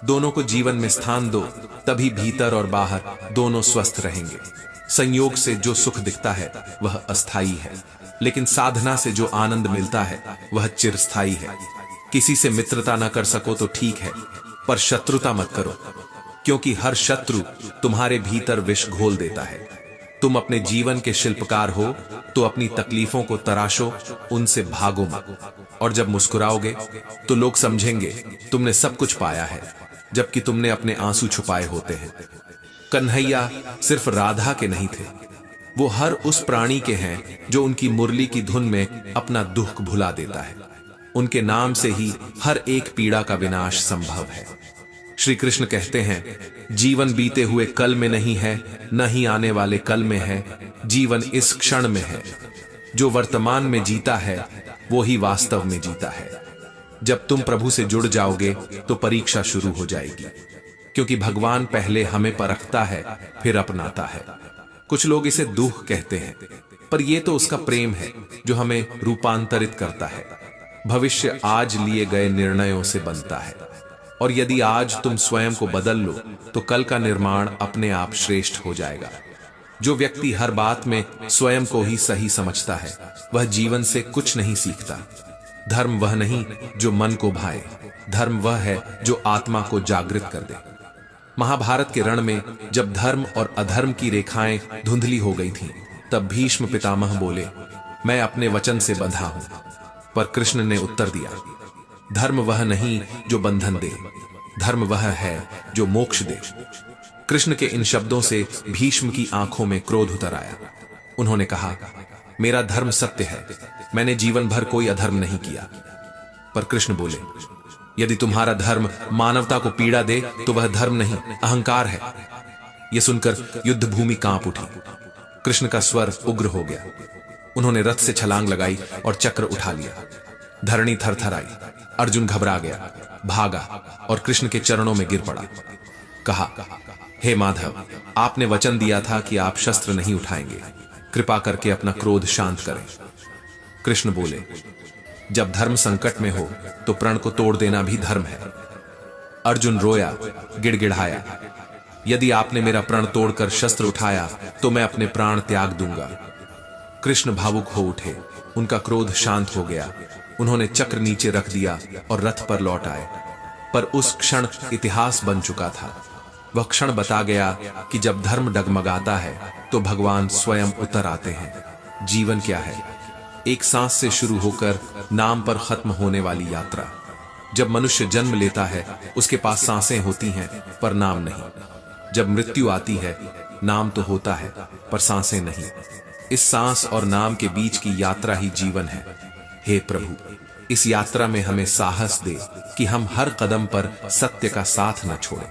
S1: दोनों को जीवन में स्थान दो, तभी भीतर और बाहर दोनों स्वस्थ रहेंगे। संयोग से जो सुख दिखता है वह अस्थाई है, लेकिन साधना से जो आनंद मिलता है वह चिरस्थाई है। किसी से मित्रता न कर सको तो ठीक है, पर शत्रुता मत करो, क्योंकि हर शत्रु तुम्हारे भीतर विष घोल देता है। तुम अपने जीवन के शिल्पकार हो तो अपनी तकलीफों को तराशो, उनसे भागो मत। और जब मुस्कुराओगे तो लोग समझेंगे तुमने सब कुछ पाया है, जबकि तुमने अपने आंसू छुपाए होते हैं। कन्हैया सिर्फ राधा के नहीं थे, वो हर उस प्राणी के हैं जो उनकी मुरली की धुन में अपना दुख भुला देता है। उनके नाम से ही हर एक पीड़ा का विनाश संभव है। श्री कृष्ण कहते हैं, जीवन बीते हुए कल में नहीं है, न ही आने वाले कल में है। जीवन इस क्षण में है। जो वर्तमान में जीता है वो ही वास्तव में जीता है। जब तुम प्रभु से जुड़ जाओगे तो परीक्षा शुरू हो जाएगी, क्योंकि भगवान पहले हमें परखता है फिर अपनाता है। कुछ लोग इसे दुख कहते हैं, पर यह तो उसका प्रेम है जो हमें रूपांतरित करता है। भविष्य आज लिए गए निर्णयों से बनता है, और यदि आज तुम स्वयं को बदल लो तो कल का निर्माण अपने आप श्रेष्ठ हो जाएगा। जो व्यक्ति हर बात में स्वयं को ही सही समझता है वह जीवन से कुछ नहीं सीखता। धर्म वह नहीं जो मन को भाए, धर्म वह है जो आत्मा को जागृत कर दे। महाभारत के रण में जब धर्म और अधर्म की रेखाएं धुंधली हो गई थीं, तब भीष्म पितामह बोले, मैं अपने वचन से बंधा हूं। पर कृष्ण ने उत्तर दिया, धर्म वह नहीं जो बंधन दे, धर्म वह है जो मोक्ष दे। कृष्ण के इन शब्दों से भीष्म की आंखों में क्रोध उतर आया। उन्होंने कहा, मेरा धर्म सत्य है, मैंने जीवन भर कोई अधर्म नहीं किया। पर कृष्ण बोले, यदि तुम्हारा धर्म मानवता को पीड़ा दे तो वह धर्म नहीं, अहंकार है। यह सुनकर युद्ध भूमि कांप उठी। कृष्ण का स्वर उग्र हो गया। उन्होंने रथ से छलांग लगाई और चक्र उठा लिया। धरणी थरथर आई। अर्जुन घबरा गया, भागा और कृष्ण के चरणों में गिर पड़ा। कहा, हे माधव, आपने वचन दिया था कि आप शस्त्र नहीं उठाएंगे, कृपा करके अपना क्रोध शांत करें। कृष्ण बोले, जब धर्म संकट में हो तो प्रण को तोड़ देना भी धर्म है। अर्जुन रोया, गिड़गिड़ाया, यदि आपने मेरा प्रण तोड़कर शस्त्र उठाया तो मैं अपने प्राण त्याग दूंगा। कृष्ण भावुक हो उठे, उनका क्रोध शांत हो गया। उन्होंने चक्र नीचे रख दिया और रथ पर लौट आए। पर उस क्षण इतिहास बन चुका था। वह क्षण बता गया कि जब धर्म डगमगाता है तो भगवान स्वयं उतर आते हैं। जीवन क्या है? एक सांस से शुरू होकर नाम पर खत्म होने वाली यात्रा। जब मनुष्य जन्म लेता है उसके पास सांसें होती हैं पर नाम नहीं। जब मृत्यु आती है नाम तो होता है पर सांसें नहीं। इस सांस और नाम के बीच की यात्रा ही जीवन है। हे प्रभु, इस यात्रा में हमें साहस दे कि हम हर कदम पर सत्य का साथ न छोड़ें।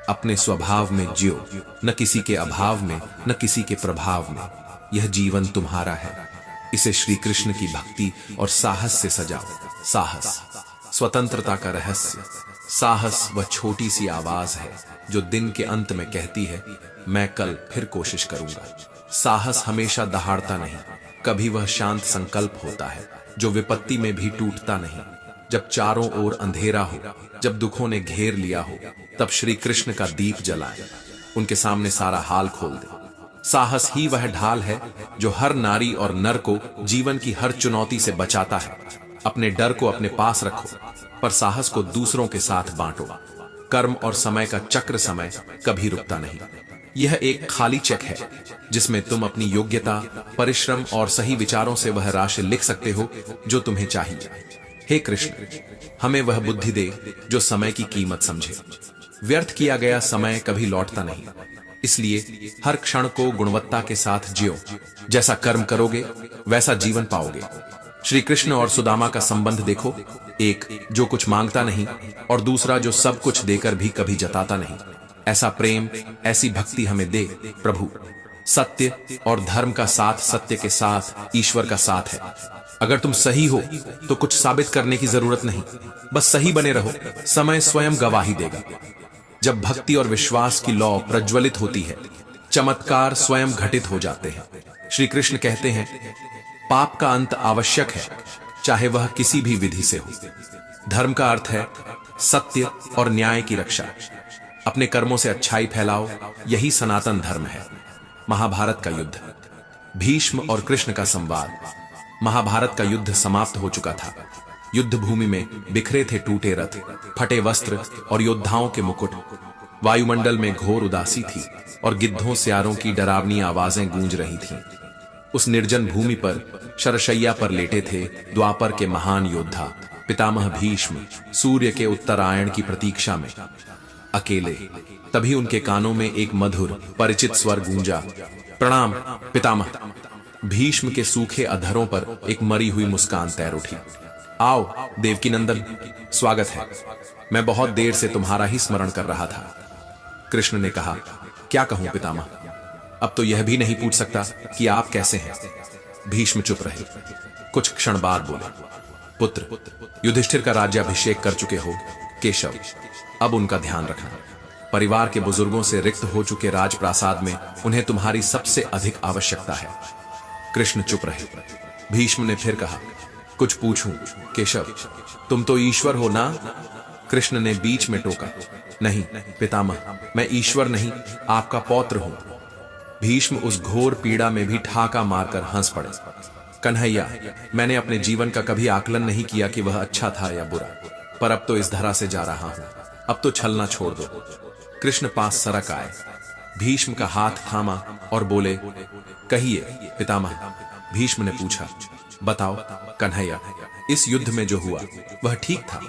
S1: अपने स्वभाव में जियो, न किसी के अभाव में, न किसी के प्रभाव में। यह जीवन तुम्हारा है, इसे श्री कृष्ण की भक्ति और साहस से सजाओ। साहस स्वतंत्रता का रहस्य। साहस वह छोटी सी आवाज है जो दिन के अंत में कहती है, मैं कल फिर कोशिश करूंगा। साहस हमेशा दहाड़ता नहीं, कभी वह शांत संकल्प होता है जो विपत्ति में भी टूटता नहीं। जब चारों ओर अंधेरा हो, जब दुखों ने घेर लिया हो, तब श्री कृष्ण का दीप जलाए, उनके सामने सारा हाल खोल दे। साहस ही वह ढाल है जो हर नारी और नर को जीवन की हर चुनौती से बचाता है। अपने डर को अपने पास रखो, पर साहस को दूसरों के साथ बांटो। कर्म और समय का चक्र समय कभी रुकता नहीं। यह एक खाली चेक है जिसमें तुम अपनी योग्यता, परिश्रम और सही विचारों से वह राशि लिख सकते हो जो तुम्हें चाहिए। हे कृष्ण, हमें वह बुद्धि दे जो समय की कीमत समझे। व्यर्थ किया गया समय कभी लौटता नहीं, इसलिए हर क्षण को गुणवत्ता के साथ जियो। जैसा कर्म करोगे वैसा जीवन पाओगे। श्री कृष्ण और सुदामा का संबंध देखो, एक जो कुछ मांगता नहीं और दूसरा जो सब कुछ देकर भी कभी जताता नहीं। ऐसा प्रेम, ऐसी भक्ति हमें दे प्रभु। सत्य और धर्म का साथ सत्य के साथ ईश्वर का साथ है। अगर तुम सही हो तो कुछ साबित करने की जरूरत नहीं, बस सही बने रहो, समय स्वयं गवाही देगा। जब भक्ति और विश्वास की लौ प्रज्वलित होती है, चमत्कार स्वयं घटित हो जाते हैं। श्री कृष्ण कहते हैं, पाप का अंत आवश्यक है, चाहे वह किसी भी विधि से हो। धर्म का अर्थ है सत्य और न्याय की रक्षा। अपने कर्मों से अच्छाई फैलाओ, यही सनातन धर्म है। महाभारत का युद्ध। भीष्म और कृष्ण का संवाद। महाभारत का युद्ध समाप्त हो चुका था। युद्ध भूमि में बिखरे थे टूटे रथ, फटे वस्त्र और योद्धाओं के मुकुट। वायुमंडल में घोर उदासी थी और गिद्धों स्यारों की डरावनी आवाजें गूंज रही थीं। उस निर्जन भूमि पर शरशैया पर लेटे थे द्वापर के महान योद्धा पितामह भीष्म, सूर्य के उत्तरायण की प्रतीक्षा में अकेले। तभी उनके कानों में एक मधुर परिचित स्वर गूंजा, प्रणाम पितामह। भीष्म के सूखे अधरों पर एक मरी हुई मुस्कान तैर उठी। आओ देवकी नंदन, स्वागत है। मैं बहुत देर से तुम्हारा ही स्मरण कर रहा था। कृष्ण ने कहा, क्या कहूं पितामह, अब तो यह भी नहीं पूछ सकता कि आप कैसे हैं। भीष्म चुप रहे। कुछ क्षण बाद बोले, पुत्र, युधिष्ठिर का राज्याभिषेक कर चुके हो केशव, अब उनका ध्यान रखना। परिवार के बुजुर्गों से रिक्त हो चुके राजप्रासाद में उन्हें तुम्हारी सबसे अधिक आवश्यकता है। कृष्ण चुप रहे। भीष्म ने फिर कहा, कुछ पूछूं केशव, तुम तो ईश्वर हो ना? कृष्ण ने बीच में टोका, नहीं पितामह, मैं ईश्वर नहीं, आपका पौत्र हूं। भीष्म उस घोर पीड़ा में भी ठाका मारकर हंस पड़े। कन्हैया, मैंने अपने जीवन का कभी आकलन नहीं किया कि वह अच्छा था या बुरा, पर अब तो इस धरा से जा रहा हूं, अब तो छलना छोड़ दो। कृष्ण पास सरक आए, भीष्म का हाथ थामा और बोले, कहिए पितामह। भीष्म ने पूछा, बताओ कन्हैया, इस युद्ध में जो हुआ वह ठीक था?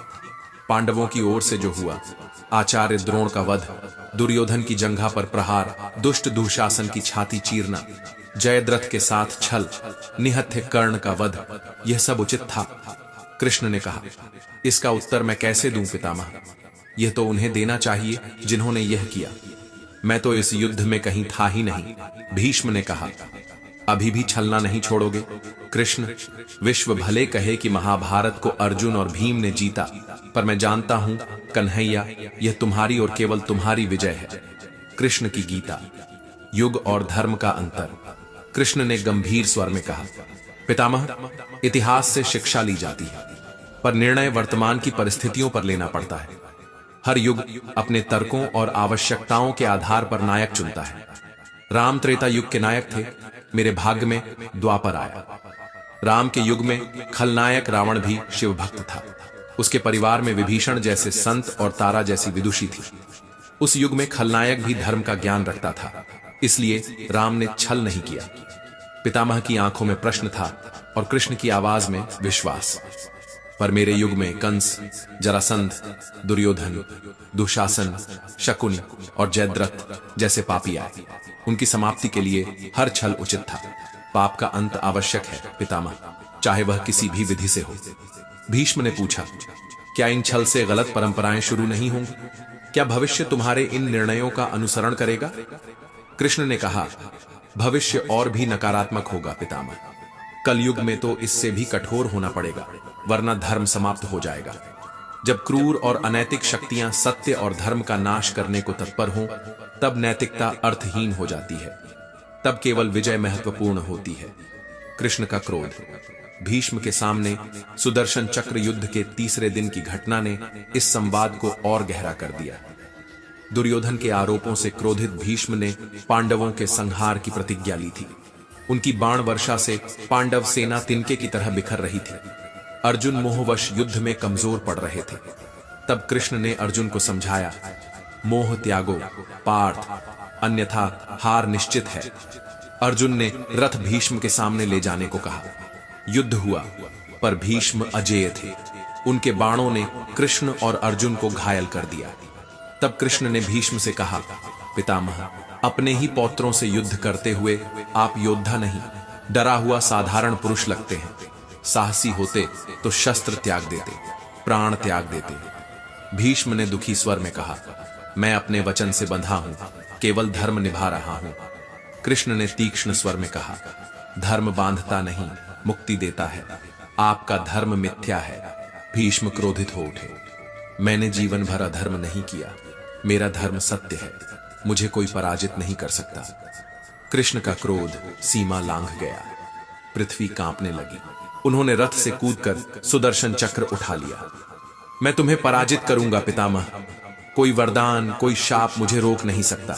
S1: पांडवों की ओर से जो हुआ, आचार्य द्रोण का वध, दुर्योधन की जंघा पर प्रहार, दुष्ट दुशासन की छाती चीरना, जयद्रथ के साथ छल, निहत्थे कर्ण का वध, यह सब उचित था? कृष्ण ने कहा, इसका उत्तर मैं कैसे दूं पितामह? यह तो उन्हें देना चाहिए जिन्होंने यह किया। मैं तो इस युद्ध में कहीं था ही नहीं। भीष्म ने कहा, अभी भी छलना नहीं छोड़ोगे? कृष्ण, विश्व भले कहे कि महाभारत को अर्जुन और भीम ने जीता, पर मैं जानता हूं कन्हैया, यह तुम्हारी और केवल तुम्हारी विजय है। कृष्ण की गीता, युग और धर्म का अंतर। कृष्ण ने गंभीर स्वर में कहा, पितामह, इतिहास से शिक्षा ली जाती है, पर निर्णय वर्तमान की परिस्थितियों पर लेना पड़ता है। हर युग अपने तर्कों और आवश्यकताओं के आधार पर नायक चुनता है। राम त्रेता युग के नायक थे, मेरे भाग्य में द्वापर आया। राम के युग में खलनायक रावण भी शिव भक्त था। उसके परिवार में विभीषण जैसे संत और तारा जैसी विदुषी थी। उस युग में खलनायक भी धर्म का ज्ञान रखता था, इसलिए राम ने छल नहीं किया। पितामह की आंखों में प्रश्न था और कृष्ण की आवाज में विश्वास। पर मेरे युग में कंस, जरासंध, दुर्योधन, दुशासन, शकुनी और जयद्रथ जैसे पापी आए। उनकी समाप्ति के लिए हर छल उचित था। पाप का अंत आवश्यक है पितामह, चाहे वह किसी भी विधि से हो। भीष्म ने पूछा, क्या इन छल से गलत परंपराएं शुरू नहीं होंगी? क्या भविष्य तुम्हारे इन निर्णयों का अनुसरण करेगा? कृष्ण ने कहा, भविष्य और भी नकारात्मक होगा पितामह। कलयुग में तो इससे भी कठोर होना पड़ेगा, वरना धर्म समाप्त हो जाएगा। जब क्रूर और अनैतिक शक्तियां सत्य और धर्म का नाश करने को तत्पर हों, तब नैतिकता अर्थहीन हो जाती है। तब केवल विजय महत्वपूर्ण होती है। कृष्ण का क्रोध। भीष्म के सामने सुदर्शन चक्र युद्ध के तीसरे दिन की घटना ने इस संवाद को और गहरा कर दिया। दुर्योधन के आरोपों से क्रोधित भीष्म ने पांडवों के संहार की प्रतिज्ञा ली थी। उनकी बाण वर्षा से पांडव सेना तिनके की तरह बिखर रही थी। अर्जुन मोहवश युद्ध में कमजोर पड़ रहे थे। तब कृष्ण ने अर्जुन को समझाया, मोह त्यागो पार्थ, अन्यथा हार निश्चित है। अर्जुन ने रथ भीष्म के सामने ले जाने को कहा। युद्ध हुआ, पर भीष्म अजेय थे। उनके बाणों ने कृष्ण और अर्जुन को घायल कर दिया। तब कृष्ण ने भीष्म से कहा, पितामह, अपने ही पौत्रों से युद्ध करते हुए आप योद्धा नहीं, डरा हुआ साधारण पुरुष लगते हैं। साहसी होते तो शस्त्र त्याग देते, प्राण त्याग देते। भीष्म ने दुखी स्वर में कहा, मैं अपने वचन से बंधा हूं, केवल धर्म निभा रहा हूं। कृष्ण ने तीक्ष्ण स्वर में कहा, धर्म बांधता नहीं, मुक्ति देता है। आपका धर्म मिथ्या है। भीष्म क्रोधित हो उठे, मैंने जीवन भर अधर्म नहीं किया, मेरा धर्म सत्य है, मुझे कोई पराजित नहीं कर सकता। कृष्ण का क्रोध सीमा लांघ गया। पृथ्वी कांपने लगी। उन्होंने रथ से कूदकर सुदर्शन चक्र उठा लिया। मैं तुम्हें पराजित करूंगा पितामह, कोई वरदान, कोई शाप मुझे रोक नहीं सकता।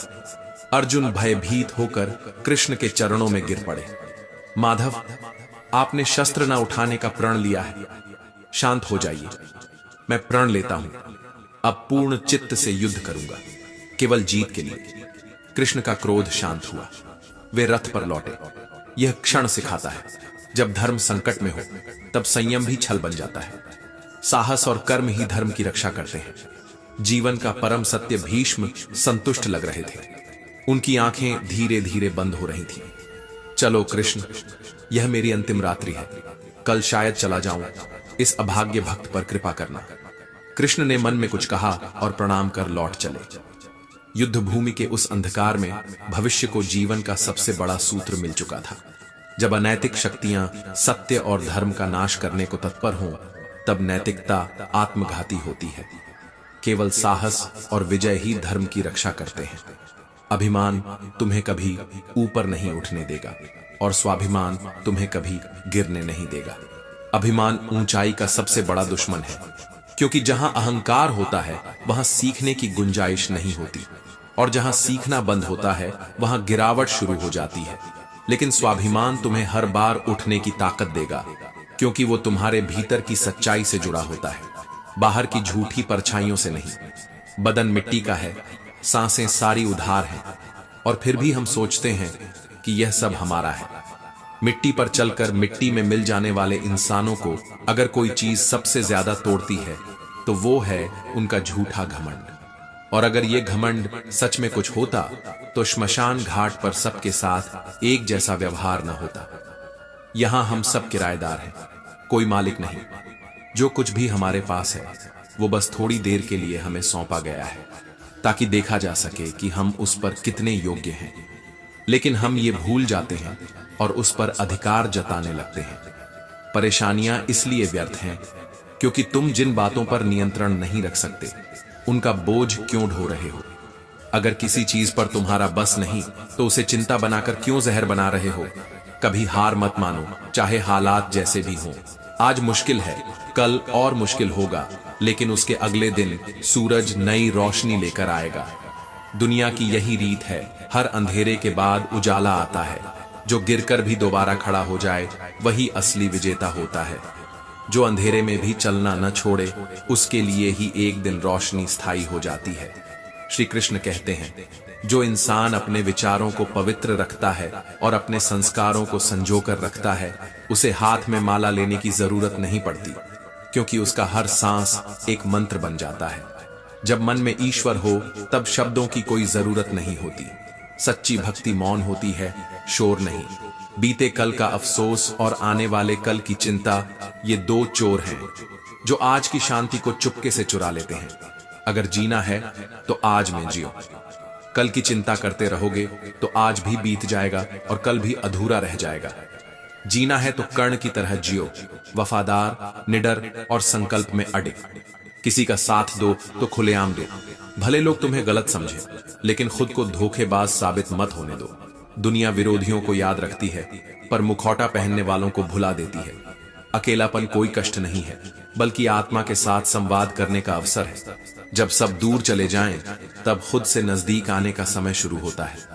S1: अर्जुन भयभीत होकर कृष्ण के चरणों में गिर पड़े। माधव, आपने शस्त्र न उठाने का प्रण लिया है, शांत हो जाइए। मैं प्रण लेता हूं, अब पूर्ण चित्त से युद्ध करूंगा, केवल जीत के लिए। कृष्ण का क्रोध शांत हुआ। वे रथ पर लौटे। यह क्षण सिखाता है, जब धर्म संकट में हो तब संयम भी छल बन जाता है। साहस और कर्म ही धर्म की रक्षा करते हैं। जीवन का परम सत्य भीष्म संतुष्ट लग रहे थे। उनकी आंखें धीरे धीरे बंद हो रही थीं। चलो कृष्ण, यह मेरी अंतिम रात्रि है, कल शायद चला जाऊं, इस अभाग्य भक्त पर कृपा करना। कृष्ण ने मन में कुछ कहा और प्रणाम कर लौट चले। युद्ध भूमि के उस अंधकार में भविष्य को जीवन का सबसे बड़ा सूत्र मिल चुका था। जब अनैतिक शक्तियां सत्य और धर्म का नाश करने को तत्पर हों, तब नैतिकता आत्मघाती होती है। केवल साहस और विजय ही धर्म की रक्षा करते हैं। अभिमान तुम्हें कभी ऊपर नहीं उठने देगा और स्वाभिमान तुम्हें कभी गिरने नहीं देगा। अभिमान ऊंचाई का सबसे बड़ा दुश्मन है, क्योंकि जहां अहंकार होता है वहां सीखने की गुंजाइश नहीं होती, और जहां सीखना बंद होता है वहां गिरावट शुरू हो जाती है। लेकिन स्वाभिमान तुम्हें हर बार उठने की ताकत देगा, क्योंकि वो तुम्हारे भीतर की सच्चाई से जुड़ा होता है, बाहर की झूठी परछाइयों से नहीं। बदन मिट्टी का है, सांसें सारी उधार हैं, और फिर भी हम सोचते हैं कि यह सब हमारा है। मिट्टी पर चलकर मिट्टी में मिल जाने वाले इंसानों को अगर कोई चीज सबसे ज्यादा तोड़ती है तो वो है उनका झूठा घमंड। और अगर ये घमंड सच में कुछ होता तो श्मशान घाट पर सबके साथ एक जैसा व्यवहार न होता। यहां हम सब किराएदार हैं, कोई मालिक नहीं। जो कुछ भी हमारे पास है वो बस थोड़ी देर के लिए हमें सौंपा गया है, ताकि देखा जा सके कि हम उस पर कितने योग्य हैं। लेकिन हम ये भूल जाते हैं और उस पर अधिकार जताने लगते हैं। परेशानियां इसलिए व्यर्थ हैं क्योंकि तुम जिन बातों पर नियंत्रण नहीं रख सकते उनका बोझ क्यों ढो रहे हो। अगर किसी चीज पर तुम्हारा बस नहीं तो उसे चिंता बनाकर क्यों जहर बना रहे हो। कभी हार मत मानो, चाहे हालात जैसे भी हों। आज मुश्किल है, कल और मुश्किल होगा, लेकिन उसके अगले दिन सूरज नई रोशनी लेकर आएगा। दुनिया की यही रीत है, हर अंधेरे के बाद उजाला आता है। जो गिरकर भी दोबारा खड़ा हो जाए वही असली विजेता होता है। जो अंधेरे में भी चलना न छोड़े उसके लिए ही एक दिन रोशनी स्थायी हो जाती है। श्री कृष्ण कहते हैं, जो इंसान अपने विचारों को पवित्र रखता है और अपने संस्कारों को संजोकर रखता है उसे हाथ में माला लेने की जरूरत नहीं पड़ती, क्योंकि उसका हर सांस एक मंत्र बन जाता है। जब मन में ईश्वर हो तब शब्दों की कोई जरूरत नहीं होती। सच्ची भक्ति मौन होती है, शोर नहीं। बीते कल का अफसोस और आने वाले कल की चिंता, ये दो चोर हैं जो आज की शांति को चुपके से चुरा लेते हैं। अगर जीना है तो आज में जियो। कल की चिंता करते रहोगे तो आज भी बीत जाएगा और कल भी अधूरा रह जाएगा। जीना है तो कर्ण की तरह जियो, वफादार, निडर और संकल्प में अड़े। किसी का साथ दो तो खुलेआम दो। भले लोग तुम्हें गलत समझे, लेकिन खुद को धोखेबाज साबित मत होने दो। दुनिया विरोधियों को याद रखती है, पर मुखौटा पहनने वालों को भुला देती है। अकेलापन कोई कष्ट नहीं है, बल्कि आत्मा के साथ संवाद करने का अवसर है। जब सब दूर चले जाएं, तब खुद से नजदीक आने का समय शुरू होता है।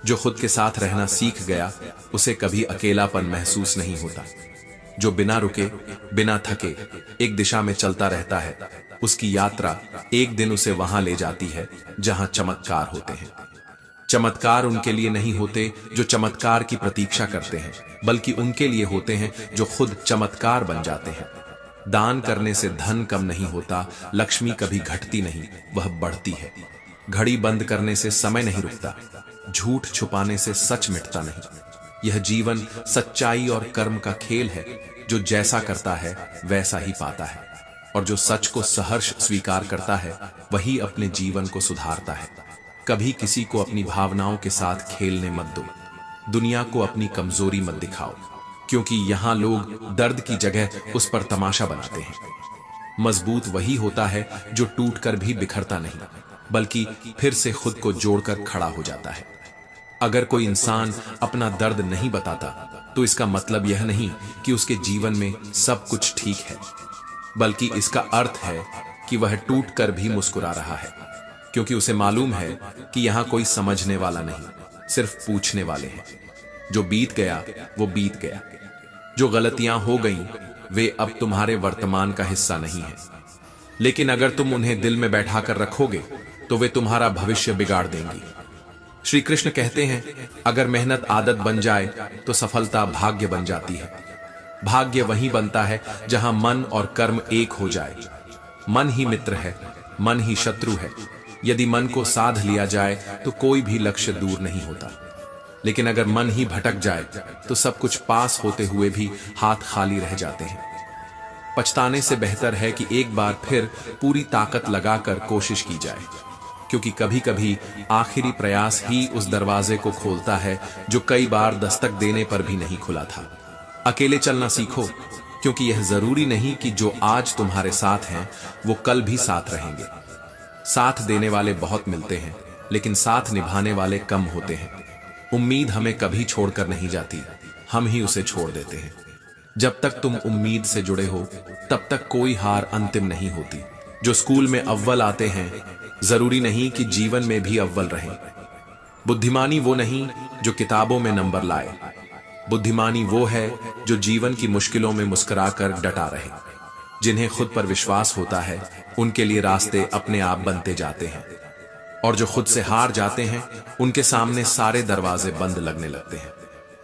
S1: जो खुद के साथ रहना सीख गया उसे कभी अकेलापन महसूस नहीं होता। जो बिना रुके, बिना थके एक दिशा में चलता रहता है, उसकी यात्रा एक दिन उसे वहां ले जाती है जहां चमत्कार होते हैं। चमत्कार उनके लिए नहीं होते जो चमत्कार की प्रतीक्षा करते हैं, बल्कि उनके लिए होते हैं जो खुद चमत्कार बन जाते हैं। दान करने से धन कम नहीं होता, लक्ष्मी कभी घटती नहीं, वह बढ़ती है। घड़ी बंद करने से समय नहीं रुकता, झूठ छुपाने से सच मिटता नहीं। यह जीवन सच्चाई और कर्म का खेल है। जो जैसा करता है वैसा ही पाता है, और जो सच को सहर्ष स्वीकार करता है वही अपने जीवन को सुधारता है। कभी किसी को अपनी भावनाओं के साथ खेलने मत दो। दुनिया को अपनी कमजोरी मत दिखाओ, क्योंकि यहां लोग दर्द की जगह उस पर तमाशा बनाते हैं। मजबूत वही होता है जो टूटकर भी बिखरता नहीं, बल्कि फिर से खुद को जोड़कर खड़ा हो जाता है। अगर कोई इंसान अपना दर्द नहीं बताता तो इसका मतलब यह नहीं कि उसके जीवन में सब कुछ ठीक है, बल्कि इसका अर्थ है कि वह टूटकर भी मुस्कुरा रहा है, क्योंकि उसे मालूम है कि यहां कोई समझने वाला नहीं, सिर्फ पूछने वाले हैं। जो बीत गया वो बीत गया। जो गलतियां हो गईं वे अब तुम्हारे वर्तमान का हिस्सा नहीं है, लेकिन अगर तुम उन्हें दिल में बैठाकर रखोगे तो वे तुम्हारा भविष्य बिगाड़ देंगी। श्री कृष्ण कहते हैं, अगर मेहनत आदत बन जाए तो सफलता भाग्य बन जाती है। भाग्य वहीं बनता है जहां मन और कर्म एक हो जाए। मन ही मित्र है, मन ही शत्रु है। यदि मन को साध लिया जाए तो कोई भी लक्ष्य दूर नहीं होता, लेकिन अगर मन ही भटक जाए तो सब कुछ पास होते हुए भी हाथ खाली रह जाते हैं। पछताने से बेहतर है कि एक बार फिर पूरी ताकत लगाकर कोशिश की जाए, क्योंकि कभी कभी आखिरी प्रयास ही उस दरवाजे को खोलता है जो कई बार दस्तक देने पर भी नहीं खुला था। अकेले चलना सीखो, क्योंकि यह जरूरी नहीं कि जो आज तुम्हारे साथ हैं वो कल भी साथ रहेंगे। साथ देने वाले बहुत मिलते हैं, लेकिन साथ निभाने वाले कम होते हैं। उम्मीद हमें कभी छोड़कर नहीं जाती, हम ही उसे छोड़ देते हैं। जब तक तुम उम्मीद से जुड़े हो तब तक कोई हार अंतिम नहीं होती। जो स्कूल में अव्वल आते हैं जरूरी नहीं कि जीवन में भी अव्वल रहें। बुद्धिमानी वो नहीं जो किताबों में नंबर लाए, बुद्धिमानी वो है जो जीवन की मुश्किलों में मुस्कुराकर डटा रहे। जिन्हें खुद पर विश्वास होता है उनके लिए रास्ते अपने आप बनते जाते हैं, और जो खुद से हार जाते हैं उनके सामने सारे दरवाजे बंद लगने लगते हैं।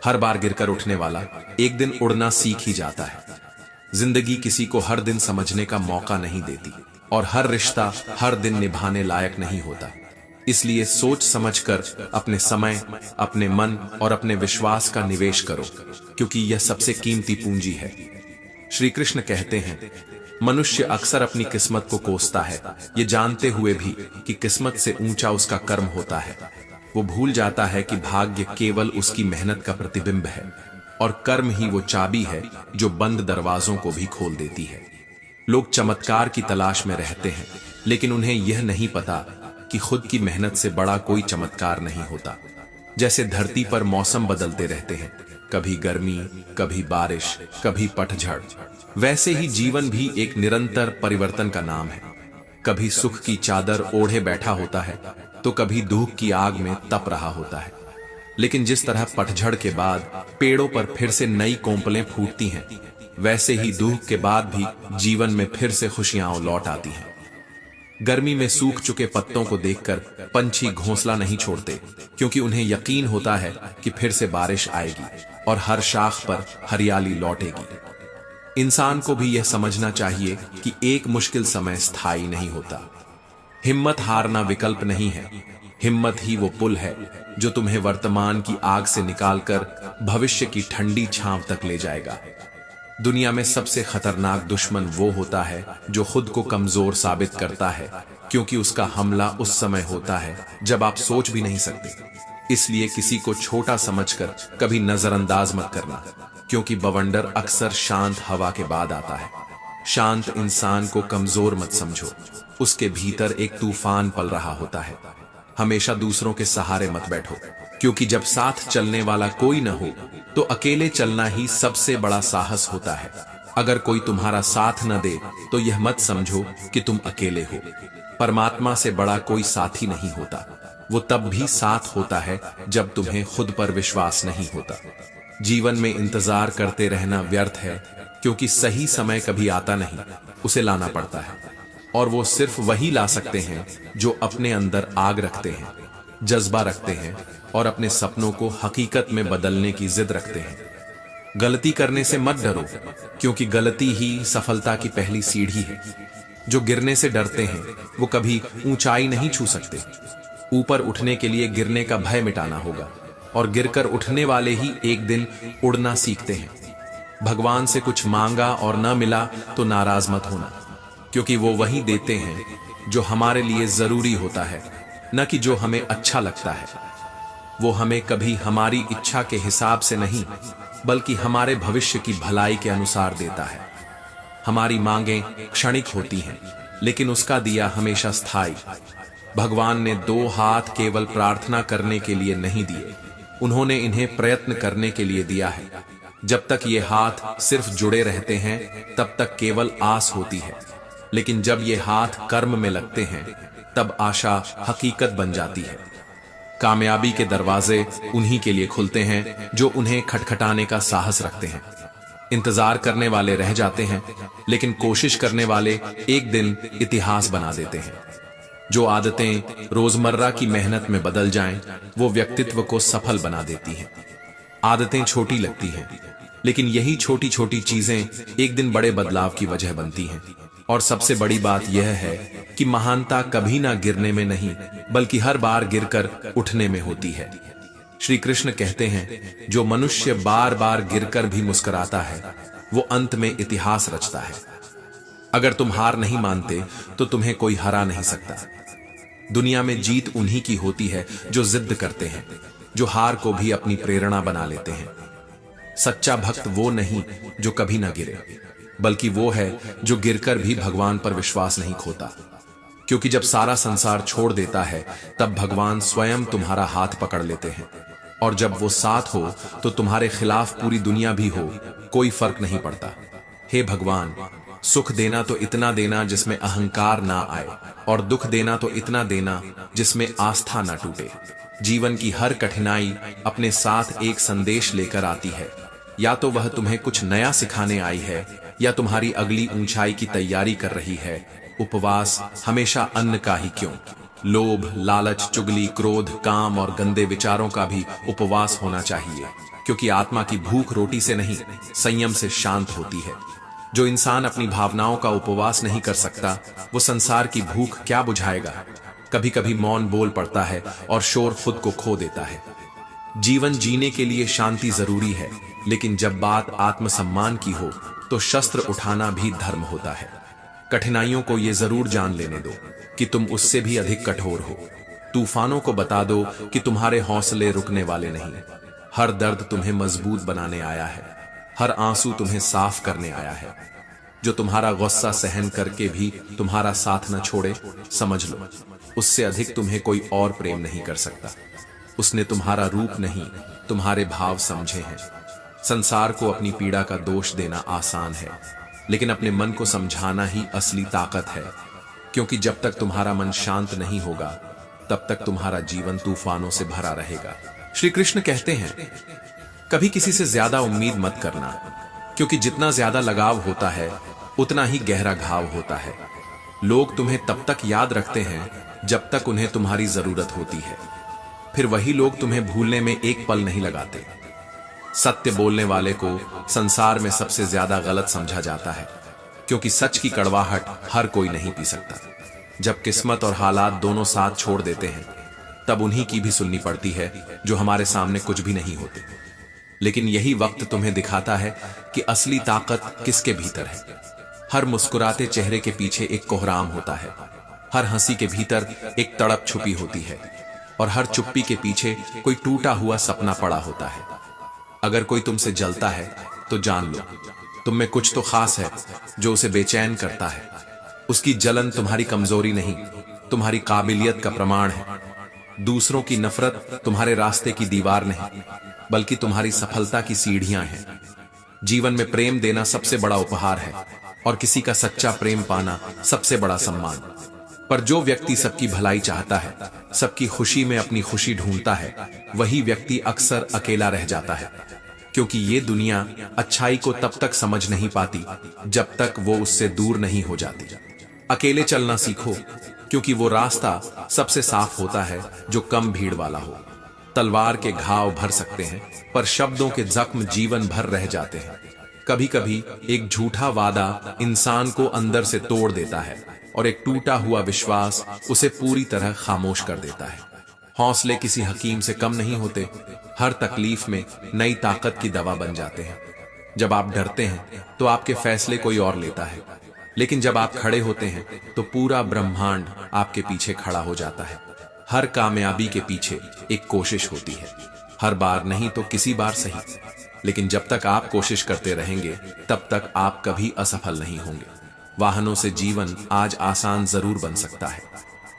S1: हर बार गिरकर उठने वाला एक दिन उड़ना सीख ही जाता है। जिंदगी किसी को हर दिन समझने का मौका नहीं देती, और हर रिश्ता हर दिन निभाने लायक नहीं होता। इसलिए सोच समझकर अपने समय, अपने मन और अपने विश्वास का निवेश करो, क्योंकि यह सबसे कीमती पूंजी है। श्री कृष्ण कहते हैं, मनुष्य अक्सर अपनी किस्मत को कोसता है, ये जानते हुए भी कि किस्मत से ऊंचा उसका कर्म होता है। वो भूल जाता है कि भाग्य केवल उसकी मेहनत का प्रतिबिंब है। और कर्म ही वो चाबी है जो बंद दरवाजों को भी खोल देती है। लोग चमत्कार की तलाश में रहते हैं, लेकिन उन्हें यह नहीं पता कि खुद की मेहनत से बड़ा कोई चमत्कार नहीं होता। जैसे धरती पर मौसम बदलते रहते हैं, कभी गर्मी, कभी बारिश, कभी पतझड़, वैसे ही जीवन भी एक निरंतर परिवर्तन का नाम है। कभी सुख की चादर ओढ़े बैठा होता है, तो कभी धूप की आग में तप रहा होता है। लेकिन जिस तरह पतझड़ के बाद पेड़ों पर फिर से नई कोंपलें फूटती हैं, वैसे ही धूप के बाद भी जीवन में फिर से खुशियां लौट आती हैं। गर्मी में सूख चुके पत्तों को देखकर पंछी घोंसला नहीं छोड़ते, क्योंकि उन्हें यकीन होता है कि फिर से बारिश आएगी और हर शाख पर हरियाली लौटेगी। इंसान को भी यह समझना चाहिए कि एक मुश्किल समय स्थायी नहीं होता। हिम्मत हारना विकल्प नहीं है। हिम्मत ही वो पुल है जो तुम्हें वर्तमान की आग से निकालकर भविष्य की ठंडी छांव तक ले जाएगा। दुनिया में सबसे खतरनाक दुश्मन वो होता है जो खुद को कमजोर साबित करता है, क्योंकि उसका हमला उस समय होता है जब आप सोच भी नहीं सकते। इसलिए किसी को छोटा समझकर कभी नजरअंदाज मत करना, क्योंकि बवंडर अक्सर शांत हवा के बाद आता है। शांत इंसान को कमजोर मत समझो, उसके भीतर एक तूफान पल रहा होता है। हमेशा दूसरों के सहारे मत बैठो, क्योंकि जब साथ चलने वाला कोई न हो तो अकेले चलना ही सबसे बड़ा साहस होता है। अगर कोई तुम्हारा साथ न दे तो यह मत समझो कि तुम अकेले हो। परमात्मा से बड़ा कोई साथी नहीं होता। वो तब भी साथ होता है जब तुम्हें खुद पर विश्वास नहीं होता। जीवन में इंतजार करते रहना व्यर्थ है, क्योंकि सही समय कभी आता नहीं, उसे लाना पड़ता है। और वो सिर्फ वही ला सकते हैं जो अपने अंदर आग रखते हैं, जज्बा रखते हैं और अपने सपनों को हकीकत में बदलने की जिद रखते हैं। गलती करने से मत डरो, क्योंकि गलती ही सफलता की पहली सीढ़ी है। जो गिरने से डरते हैं वो कभी ऊंचाई नहीं छू सकते। ऊपर उठने के लिए गिरने का भय मिटाना होगा, और गिरकर उठने वाले ही एक दिन उड़ना सीखते हैं। भगवान से कुछ मांगा और न मिला तो नाराज मत होना, क्योंकि वो वही देते हैं जो हमारे लिए जरूरी होता है, न कि जो हमें अच्छा लगता है। वो हमें कभी हमारी इच्छा के हिसाब से नहीं, बल्कि हमारे भविष्य की भलाई के अनुसार देता है। हमारी मांगें क्षणिक होती हैं, लेकिन उसका दिया हमेशा स्थायी। भगवान ने 2 हाथ केवल प्रार्थना करने के लिए नहीं दिए, उन्होंने इन्हें प्रयत्न करने के लिए दिया है। जब तक ये हाथ सिर्फ जुड़े रहते हैं तब तक केवल आस होती है, लेकिन जब ये हाथ कर्म में लगते हैं तब आशा हकीकत बन जाती है। कामयाबी के दरवाजे उन्हीं के लिए खुलते हैं जो उन्हें खटखटाने का साहस रखते हैं। इंतजार करने वाले रह जाते हैं, लेकिन कोशिश करने वाले एक दिन इतिहास बना देते हैं। जो आदतें रोजमर्रा की मेहनत में बदल जाएं, वो व्यक्तित्व को सफल बना देती हैं। आदतें छोटी लगती हैं, लेकिन यही छोटी छोटी चीजें एक दिन बड़े बदलाव की वजह बनती हैं। और सबसे बड़ी बात यह है कि महानता कभी ना गिरने में नहीं, बल्कि हर बार गिरकर उठने में होती है। श्री कृष्ण कहते हैं, जो मनुष्य बार बार गिरकर भी मुस्कुराता है, वो अंत में इतिहास रचता है। अगर तुम हार नहीं मानते तो तुम्हें कोई हरा नहीं सकता। दुनिया में जीत उन्हीं की होती है जो जिद करते हैं, जो हार को भी अपनी प्रेरणा बना लेते हैं। सच्चा भक्त वो नहीं जो कभी ना गिरे, बल्कि वो है जो गिरकर भी भगवान पर विश्वास नहीं खोता। क्योंकि जब सारा संसार छोड़ देता है, तब भगवान स्वयं तुम्हारा हाथ पकड़ लेते हैं। और जब वो साथ हो तो तुम्हारे खिलाफ पूरी दुनिया भी हो, कोई फर्क नहीं पड़ता। हे भगवान, सुख देना तो इतना देना जिसमें अहंकार ना आए, और दुख देना तो इतना देना जिसमें आस्था ना टूटे। जीवन की हर कठिनाई अपने साथ एक संदेश लेकर आती है। या तो वह तुम्हें कुछ नया सिखाने आई है, या तुम्हारी अगली ऊंचाई की तैयारी कर रही है। उपवास हमेशा अन्न का ही क्यों, लोभ, लालच, चुगली, क्रोध, काम और गंदे विचारों का भी उपवास होना चाहिए, क्योंकि आत्मा की भूख रोटी से नहीं, संयम से शांत होती है। जो इंसान अपनी भावनाओं का उपवास नहीं कर सकता, वो संसार की भूख क्या बुझाएगा। कभी कभी मौन बोल पड़ता है और शोर खुद को खो देता है। जीवन जीने के लिए शांति जरूरी है, लेकिन जब बात आत्मसम्मान की हो तो शस्त्र उठाना भी धर्म होता है। कठिनाइयों को ये जरूर जान लेने दो कि तुम उससे भी अधिक कठोर हो। तूफानों को बता दो कि तुम्हारे हौसले रुकने वाले नहीं। हर दर्द तुम्हें मजबूत बनाने आया है, हर आंसू तुम्हें साफ करने आया है। जो तुम्हारा गुस्सा सहन करके भी तुम्हारा साथ न छोड़े, समझ लो उससे अधिक तुम्हें कोई और प्रेम नहीं कर सकता। उसने तुम्हारा रूप नहीं, तुम्हारे भाव समझे हैं। संसार को अपनी पीड़ा का दोष देना आसान है, लेकिन अपने मन को समझाना ही असली ताकत है। क्योंकि जब तक तुम्हारा मन शांत नहीं होगा, तब तक तुम्हारा जीवन तूफानों से भरा रहेगा। श्री कृष्ण कहते हैं, कभी किसी से ज्यादा उम्मीद मत करना, क्योंकि जितना ज्यादा लगाव होता है उतना ही गहरा घाव होता है। लोग तुम्हें तब तक याद रखते हैं जब तक उन्हें तुम्हारी जरूरत होती है, फिर वही लोग तुम्हें भूलने में एक पल नहीं लगाते। सत्य बोलने वाले को संसार में सबसे ज्यादा गलत समझा जाता है, क्योंकि सच की कड़वाहट हर कोई नहीं पी सकता। जब किस्मत और हालात दोनों साथ छोड़ देते हैं, तब उन्हीं की भी सुननी पड़ती है जो हमारे सामने कुछ भी नहीं होते। लेकिन यही वक्त तुम्हें दिखाता है कि असली ताकत किसके भीतर है। हर मुस्कुराते चेहरे के पीछे एक कोहराम होता है, हर हंसी के भीतर एक तड़प छुपी होती है, और हर चुप्पी के पीछे कोई टूटा हुआ सपना पड़ा होता है। अगर कोई तुमसे जलता है तो जान लो तुम में कुछ तो खास है जो उसे बेचैन करता है। उसकी जलन तुम्हारी कमजोरी नहीं, तुम्हारी काबिलियत का प्रमाण है। दूसरों की नफरत तुम्हारे रास्ते की दीवार नहीं, बल्कि तुम्हारी सफलता की सीढ़ियां हैं। जीवन में प्रेम देना सबसे बड़ा उपहार है, और किसी का सच्चा प्रेम पाना सबसे बड़ा सम्मान। पर जो व्यक्ति सबकी भलाई चाहता है, सबकी खुशी में अपनी खुशी ढूंढता है, वही व्यक्ति अक्सर अकेला रह जाता है। क्योंकि ये दुनिया अच्छाई को तब तक समझ नहीं पाती जब तक वो उससे दूर नहीं हो जाती। अकेले चलना सीखो, क्योंकि वो रास्ता सबसे साफ होता है जो कम भीड़ वाला हो। तलवार के घाव भर सकते हैं, पर शब्दों के जख्म जीवन भर रह जाते हैं। कभी कभी एक झूठा वादा इंसान को अंदर से तोड़ देता है, और एक टूटा हुआ विश्वास उसे पूरी तरह खामोश कर देता है। हौसले किसी हकीम से कम नहीं होते, हर तकलीफ में नई ताकत की दवा बन जाते हैं। जब आप डरते हैं तो आपके फैसले कोई और लेता है, लेकिन जब आप खड़े होते हैं तो पूरा ब्रह्मांड आपके पीछे खड़ा हो जाता है। हर कामयाबी के पीछे एक कोशिश होती है, हर बार नहीं तो किसी बार सही, लेकिन जब तक आप कोशिश करते रहेंगे तब तक आप कभी असफल नहीं होंगे। वाहनों से जीवन आज आसान जरूर बन सकता है,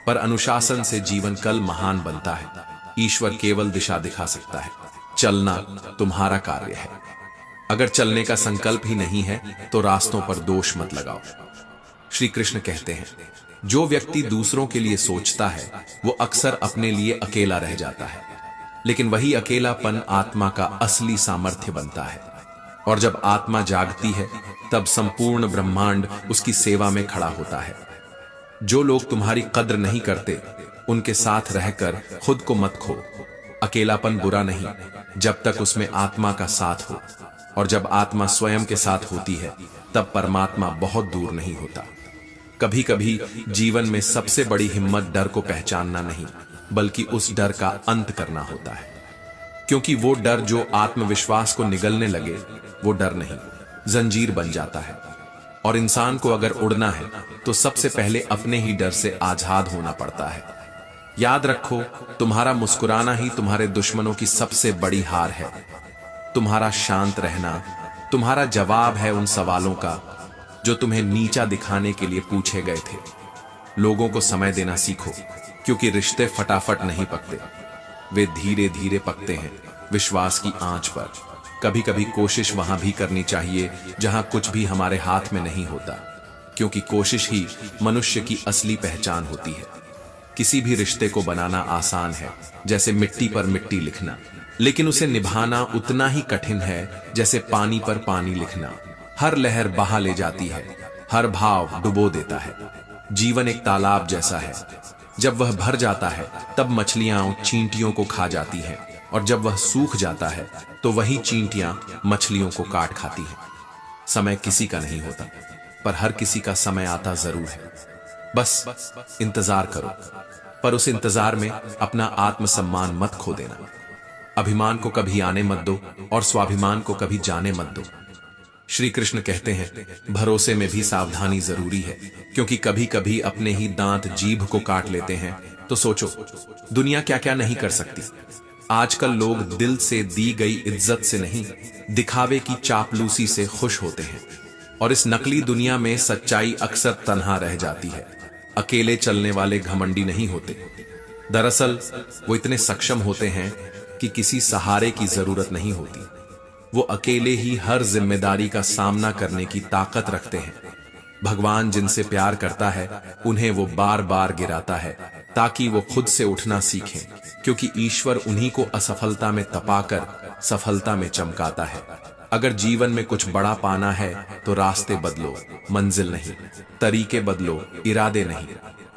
S1: पर अनुशासन से जीवन कल महान बनता है। ईश्वर केवल दिशा दिखा सकता है, चलना तुम्हारा कार्य है। अगर चलने का संकल्प ही नहीं है तो रास्तों पर दोष मत लगाओ। श्री कृष्ण कहते हैं, जो व्यक्ति दूसरों के लिए सोचता है वो अक्सर अपने लिए अकेला रह जाता है, लेकिन वही अकेलापन आत्मा का असली सामर्थ्य बनता है। और जब आत्मा जागती है तब संपूर्ण ब्रह्मांड उसकी सेवा में खड़ा होता है। जो लोग तुम्हारी कद्र नहीं करते, उनके साथ रहकर खुद को मत खो। अकेलापन बुरा नहीं जब तक उसमें आत्मा का साथ हो, और जब आत्मा स्वयं के साथ होती है तब परमात्मा बहुत दूर नहीं होता। कभी कभी जीवन में सबसे बड़ी हिम्मत डर को पहचानना नहीं, बल्कि उस डर का अंत करना होता है। क्योंकि वो डर जो आत्मविश्वास को निगलने लगे, वो डर नहीं, जंजीर बन जाता है। और इंसान को अगर उड़ना है तो सबसे पहले अपने ही डर से आजाद होना पड़ता है। याद रखो, तुम्हारा मुस्कुराना ही तुम्हारे दुश्मनों की सबसे बड़ी हार है। तुम्हारा शांत रहना तुम्हारा जवाब है उन सवालों का जो तुम्हें नीचा दिखाने के लिए पूछे गए थे। लोगों को समय देना सीखो, क्योंकि रिश्ते फटाफट नहीं पकते, वे धीरे धीरे पकते हैं विश्वास की आंच पर। कभी कभी कोशिश वहां भी करनी चाहिए जहां कुछ भी हमारे हाथ में नहीं होता, क्योंकि कोशिश ही मनुष्य की असली पहचान होती है। किसी भी रिश्ते को बनाना आसान है, जैसे मिट्टी पर मिट्टी लिखना, लेकिन उसे निभाना उतना ही कठिन है जैसे पानी पर पानी लिखना। हर लहर बहा ले जाती है, हर भाव डुबो देता है। जीवन एक तालाब जैसा है, जब वह भर जाता है तब मछलियां चींटियों को खा जाती हैं, और जब वह सूख जाता है तो वही चींटियां मछलियों को काट खाती हैं। समय किसी का नहीं होता, पर हर किसी का समय आता जरूर है। बस इंतजार करो, पर उस इंतजार में अपना आत्मसम्मान मत खो देना। अभिमान को कभी आने मत दो, और स्वाभिमान को कभी जाने मत दो। श्री कृष्ण कहते हैं, भरोसे में भी सावधानी जरूरी है, क्योंकि कभी कभी अपने ही दांत जीभ को काट लेते हैं। तो सोचो, दुनिया क्या क्या नहीं कर सकती, आजकल लोग दिल से दी गई इज्जत से नहीं, दिखावे की चापलूसी से खुश होते हैं। और इस नकली दुनिया में सच्चाई अक्सर तन्हा रह जाती है। अकेले चलने वाले घमंडी नहीं होते। दरअसल वो इतने सक्षम होते हैं कि किसी सहारे की जरूरत नहीं होती। वो अकेले ही हर जिम्मेदारी का सामना करने की ताकत रखते हैं। भगवान जिनसे प्यार करता है उन्हें वो बार बार गिराता है ताकि वो खुद से उठना सीखें, क्योंकि ईश्वर उन्हीं को असफलता में तपाकर सफलता में चमकाता है। अगर जीवन में कुछ बड़ा पाना है तो रास्ते बदलो, मंजिल नहीं। तरीके बदलो, इरादे नहीं।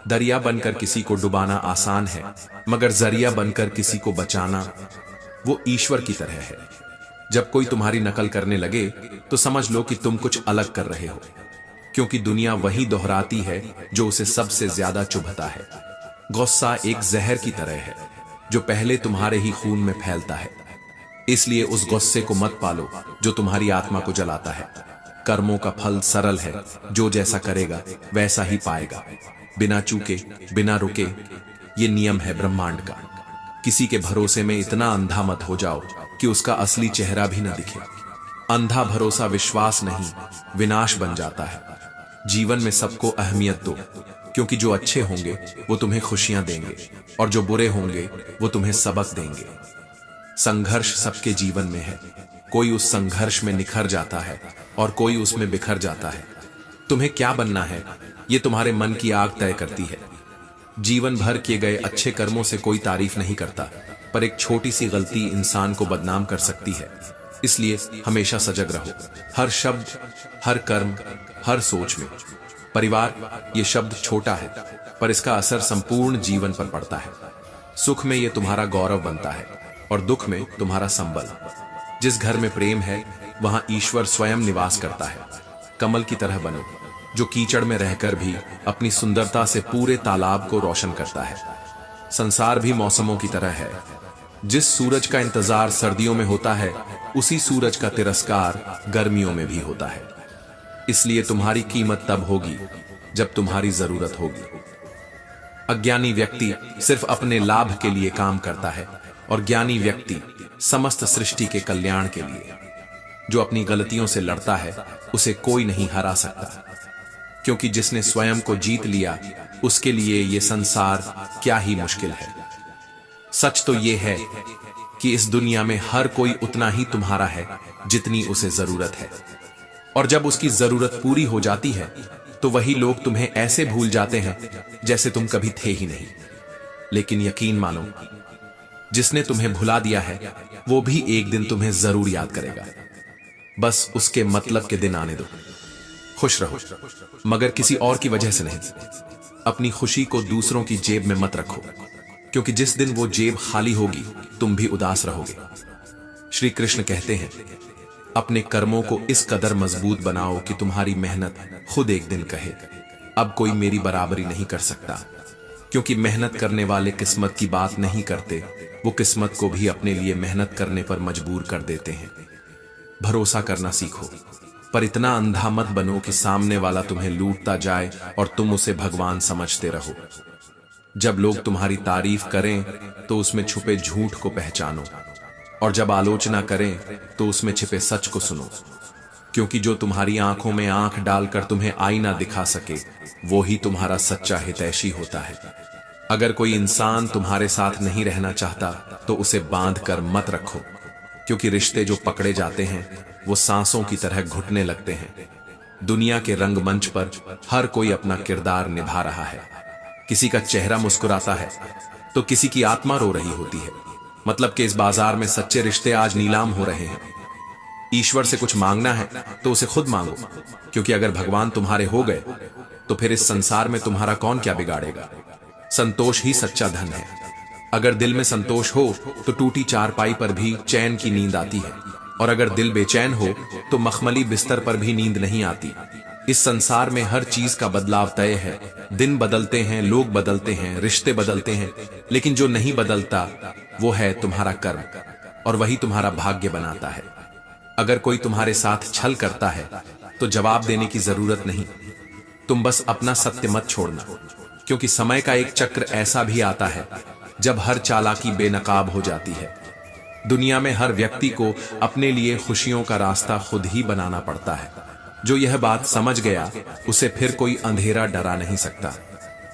S1: दरिया बनकर किसी को डुबाना आसान है, मगर जरिया बनकर किसी को बचाना वो ईश्वर की तरह है। जब कोई तुम्हारी नकल करने लगे तो समझ लो कि तुम कुछ अलग कर रहे हो, क्योंकि दुनिया वही दोहराती है जो उसे सबसे ज्यादा चुभता है। गुस्सा एक जहर की तरह है जो पहले तुम्हारे ही खून में फैलता है। इसलिए उस गुस्से को मत पालो जो तुम्हारी आत्मा को जलाता है। कर्मों का फल सरल है, जो जैसा करेगा वैसा ही पाएगा, बिना चूके, बिना रुके। ये नियम है ब्रह्मांड का। किसी के भरोसे में इतना अंधा मत हो जाओ कि उसका असली चेहरा भी न दिखे। अंधा भरोसा विश्वास नहीं, विनाश बन जाता है। जीवन में सबको अहमियत दो, क्योंकि जो अच्छे होंगे वो तुम्हें खुशियां देंगे और जो बुरे होंगे वो तुम्हें सबक देंगे। संघर्ष सबके जीवन में है। कोई उस संघर्ष में निखर जाता है और कोई उसमें बिखर जाता है। तुम्हें क्या बनना है ये तुम्हारे मन की आग तय करती है। जीवन भर किए गए अच्छे कर्मों से कोई तारीफ नहीं करता, पर एक छोटी सी गलती इंसान को बदनाम कर सकती है। इसलिए हमेशा सजग रहो, हर शब्द, हर कर्म, हर सोच में। परिवार ये शब्द छोटा है, पर इसका असर संपूर्ण जीवन पर पड़ता है। सुख में ये तुम्हारा गौरव बनता है और दुख में तुम्हारा संबल। जिस घर में प्रेम है वहां ईश्वर स्वयं निवास करता है। कमल की तरह बनो, जो कीचड़ में रहकर भी अपनी सुंदरता से पूरे तालाब को रोशन करता है। संसार भी मौसमों की तरह है। जिस सूरज का इंतजार सर्दियों में होता है, उसी सूरज का तिरस्कार गर्मियों में भी होता है। इसलिए तुम्हारी कीमत तब होगी जब तुम्हारी जरूरत होगी। अज्ञानी व्यक्ति सिर्फ अपने लाभ के लिए काम करता है और ज्ञानी व्यक्ति समस्त सृष्टि के कल्याण के लिए। जो अपनी गलतियों से लड़ता है उसे कोई नहीं हरा सकता, क्योंकि जिसने स्वयं को जीत लिया उसके लिए यह संसार क्या ही मुश्किल है। सच तो यह है कि इस दुनिया में हर कोई उतना ही तुम्हारा है जितनी उसे जरूरत है, और जब उसकी जरूरत पूरी हो जाती है तो वही लोग तुम्हें ऐसे भूल जाते हैं जैसे तुम कभी थे ही नहीं। लेकिन यकीन मानो, जिसने तुम्हें भुला दिया है वो भी एक दिन तुम्हें जरूर याद करेगा। बस उसके मतलब के दिन आने दो। खुश रहो, मगर किसी और की वजह से नहीं। अपनी खुशी को दूसरों की जेब में मत रखो, क्योंकि जिस दिन वो जेब खाली होगी तुम भी उदास रहोगे। श्री कृष्ण कहते हैं, अपने कर्मों को इस कदर मजबूत बनाओ कि तुम्हारी मेहनत खुद एक दिन कहे, अब कोई मेरी बराबरी नहीं कर सकता। क्योंकि मेहनत करने वाले किस्मत की बात नहीं करते, वो किस्मत को भी अपने लिए मेहनत करने पर मजबूर कर देते हैं। भरोसा करना सीखो, पर इतना अंधा मत बनो कि सामने वाला तुम्हें लूटता जाए और तुम उसे भगवान समझते रहो। जब लोग तुम्हारी तारीफ करें तो उसमें छुपे झूठ को पहचानो, और जब आलोचना करें तो उसमें छिपे सच को सुनो। क्योंकि जो तुम्हारी आंखों में आंख डालकर तुम्हें आईना दिखा सके वो ही तुम्हारा सच्चा हितैषी होता है। अगर कोई इंसान तुम्हारे साथ नहीं रहना चाहता तो उसे बांध कर मत रखो, क्योंकि रिश्ते जो पकड़े जाते हैं वो सांसों की तरह घुटने लगते हैं। दुनिया के रंगमंच पर हर कोई अपना किरदार निभा रहा है। किसी का चेहरा मुस्कुराता है तो किसी की आत्मा रो रही होती है। मतलब कि इस बाजार में सच्चे रिश्ते आज नीलाम हो रहे हैं। ईश्वर से कुछ मांगना है तो उसे खुद मांगो, क्योंकि अगर भगवान तुम्हारे हो गए तो फिर इस संसार में तुम्हारा कौन क्या बिगाड़ेगा। संतोष ही सच्चा धन है। अगर दिल में संतोष हो तो टूटी चारपाई पर भी चैन की नींद आती है, और अगर दिल बेचैन हो तो मखमली बिस्तर पर भी नींद नहीं आती। इस संसार में हर चीज का बदलाव तय है। दिन बदलते हैं, लोग बदलते हैं, रिश्ते बदलते हैं, लेकिन जो नहीं बदलता वो है तुम्हारा कर्म, और वही तुम्हारा भाग्य बनाता है। अगर कोई तुम्हारे साथ छल करता है तो जवाब देने की जरूरत नहीं, तुम बस अपना सत्य मत छोड़ना, क्योंकि समय का एक चक्र ऐसा भी आता है जब हर चालाकी बेनकाब हो जाती है। दुनिया में हर व्यक्ति को अपने लिए खुशियों का रास्ता खुद ही बनाना पड़ता है। जो यह बात समझ गया उसे फिर कोई अंधेरा डरा नहीं सकता।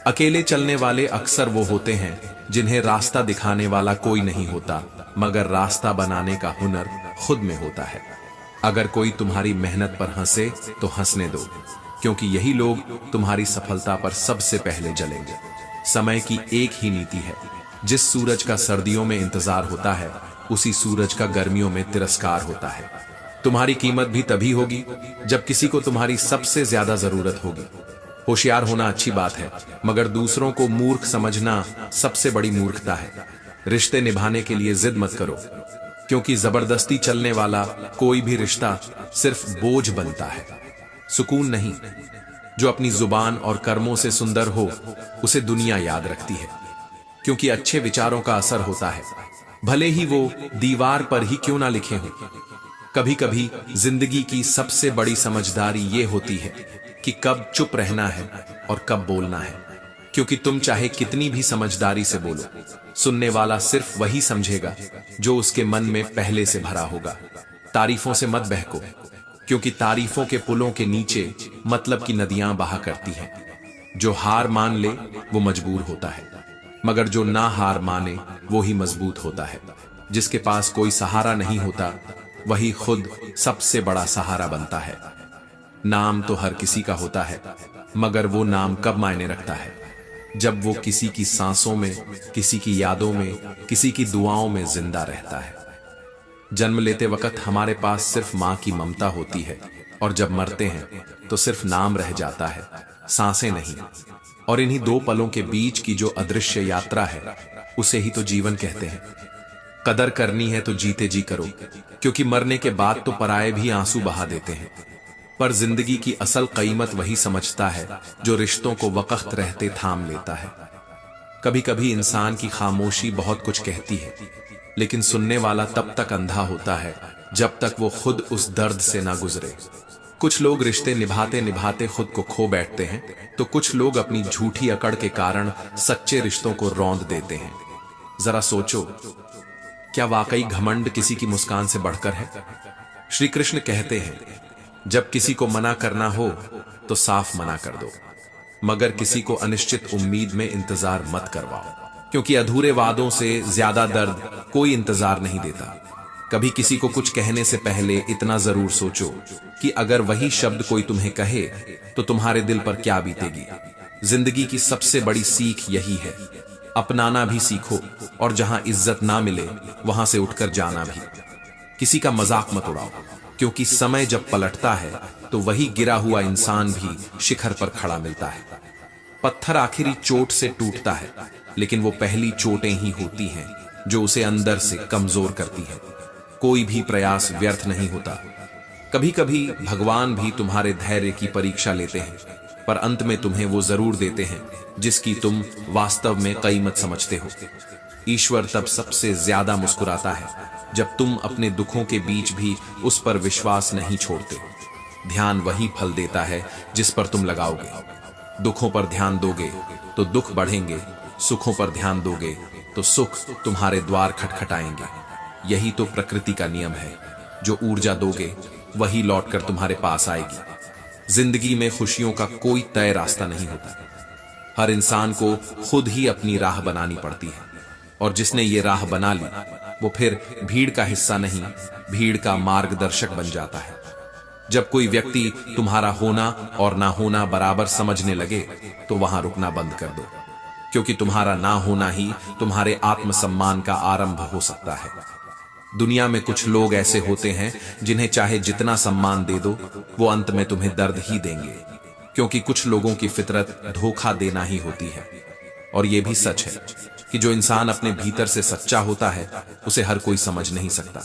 S1: अकेले चलने वाले अक्सर वो होते हैं जिन्हें रास्ता दिखाने वाला कोई नहीं होता, मगर रास्ता बनाने का हुनर खुद में होता है। अगर कोई तुम्हारी मेहनत पर हंसे तो हंसने दो, क्योंकि यही लोग तुम्हारी सफलता पर सबसे पहले जलेंगे। समय की एक ही नीति है, जिस सूरज का सर्दियों में इंतजार होता है उसी सूरज का गर्मियों में तिरस्कार होता है। तुम्हारी कीमत भी तभी होगी जब किसी को तुम्हारी सबसे ज्यादा जरूरत होगी। होशियार होना अच्छी बात है, मगर दूसरों को मूर्ख समझना सबसे बड़ी मूर्खता है। रिश्ते निभाने के लिए जिद मत करो, क्योंकि जबरदस्ती चलने वाला कोई भी रिश्ता सिर्फ बोझ बनता है, सुकून नहीं। जो अपनी जुबान और कर्मों से सुंदर हो उसे दुनिया याद रखती है, क्योंकि अच्छे विचारों का असर होता है, भले ही वो दीवार पर ही क्यों ना लिखे हों। कभी कभी जिंदगी की सबसे बड़ी समझदारी ये होती है कि कब चुप रहना है और कब बोलना है, क्योंकि तुम चाहे कितनी भी समझदारी से बोलो, सुनने वाला सिर्फ वही समझेगा जो उसके मन में पहले से भरा होगा। तारीफों से मत बहको, क्योंकि तारीफों के पुलों के नीचे मतलब की नदियां बहा करती हैं। जो हार मान ले वो मजबूर होता है, मगर जो ना हार माने वो ही मजबूत होता है। जिसके पास कोई सहारा नहीं होता वही खुद सबसे बड़ा सहारा बनता है। नाम तो हर किसी का होता है, मगर वो नाम कब मायने रखता है? जब वो किसी की सांसों में, किसी की यादों में, किसी की दुआओं में जिंदा रहता है। जन्म लेते वक्त हमारे पास सिर्फ माँ की ममता होती है, और जब मरते हैं तो सिर्फ नाम रह जाता है, सांसें नहीं। और इन्हीं दो पलों के बीच की जो अदृश्य यात्रा है उसे ही तो जीवन कहते हैं। कदर करनी है तो जीते जी करो, क्योंकि मरने के बाद तो पराये भी आंसू बहा देते हैं। पर जिंदगी की असल कीमत वही समझता है जो रिश्तों को वक्त रहते थाम लेता है। कभी कभी इंसान की खामोशी बहुत कुछ कहती है, लेकिन सुनने वाला तब तक अंधा होता है जब तक वो खुद उस दर्द से ना गुजरे। कुछ लोग रिश्ते निभाते निभाते खुद को खो बैठते हैं, तो कुछ लोग अपनी झूठी अकड़ के कारण सच्चे रिश्तों को रौंद देते हैं। जरा सोचो, क्या वाकई घमंड किसी की मुस्कान से बढ़कर है? श्री कृष्ण कहते हैं, जब किसी को मना करना हो तो साफ मना कर दो, मगर किसी को अनिश्चित उम्मीद में इंतजार मत करवाओ, क्योंकि अधूरे वादों से ज्यादा दर्द कोई इंतजार नहीं देता। कभी किसी को कुछ कहने से पहले इतना जरूर सोचो कि अगर वही शब्द कोई तुम्हें कहे तो तुम्हारे दिल पर क्या बीतेगी। जिंदगी की सबसे बड़ी सीख यही है, अपनाना भी सीखो, और जहां इज्जत ना मिले वहां से उठकर जाना भी। किसी का मजाक मत उड़ाओ, क्योंकि समय जब पलटता है तो वही गिरा हुआ इंसान भी शिखर पर खड़ा मिलता है। पत्थर आखिरी चोट से टूटता है, लेकिन वो पहली चोटें ही होती हैं जो उसे अंदर से कमजोर करती हैं। कोई भी प्रयास व्यर्थ नहीं होता। कभी कभी भगवान भी तुम्हारे धैर्य की परीक्षा लेते हैं, पर अंत में तुम्हें वो जरूर देते हैं जिसकी तुम वास्तव में कीमत समझते हो। ईश्वर तब सबसे ज्यादा मुस्कुराता है जब तुम अपने दुखों के बीच भी उस पर विश्वास नहीं छोड़ते। ध्यान वही फल देता है जिस पर तुम लगाओगे। दुखों पर ध्यान दोगे तो दुख बढ़ेंगे, सुखों पर ध्यान दोगे तो सुख तुम्हारे द्वार खटखटाएंगे। यही तो प्रकृति का नियम है, जो ऊर्जा दोगे वही लौटकर तुम्हारे पास आएगी। जिंदगी में खुशियों का कोई तय रास्ता नहीं होता। हर इंसान को खुद ही अपनी राह बनानी पड़ती है, और जिसने ये राह बना ली वो फिर भीड़ का हिस्सा नहीं, भीड़ का मार्गदर्शक बन जाता है। जब कोई व्यक्ति तुम्हारा होना और ना होना बराबर समझने लगे तो वहां रुकना बंद कर दो, क्योंकि तुम्हारा ना होना ही तुम्हारे आत्मसम्मान का आरंभ हो सकता है। दुनिया में कुछ लोग ऐसे होते हैं जिन्हें चाहे जितना सम्मान दे दो वो अंत में तुम्हें दर्द ही देंगे, क्योंकि कुछ लोगों की फितरत धोखा देना ही होती है। और यह भी सच है कि जो इंसान अपने भीतर से सच्चा होता है उसे हर कोई समझ नहीं सकता।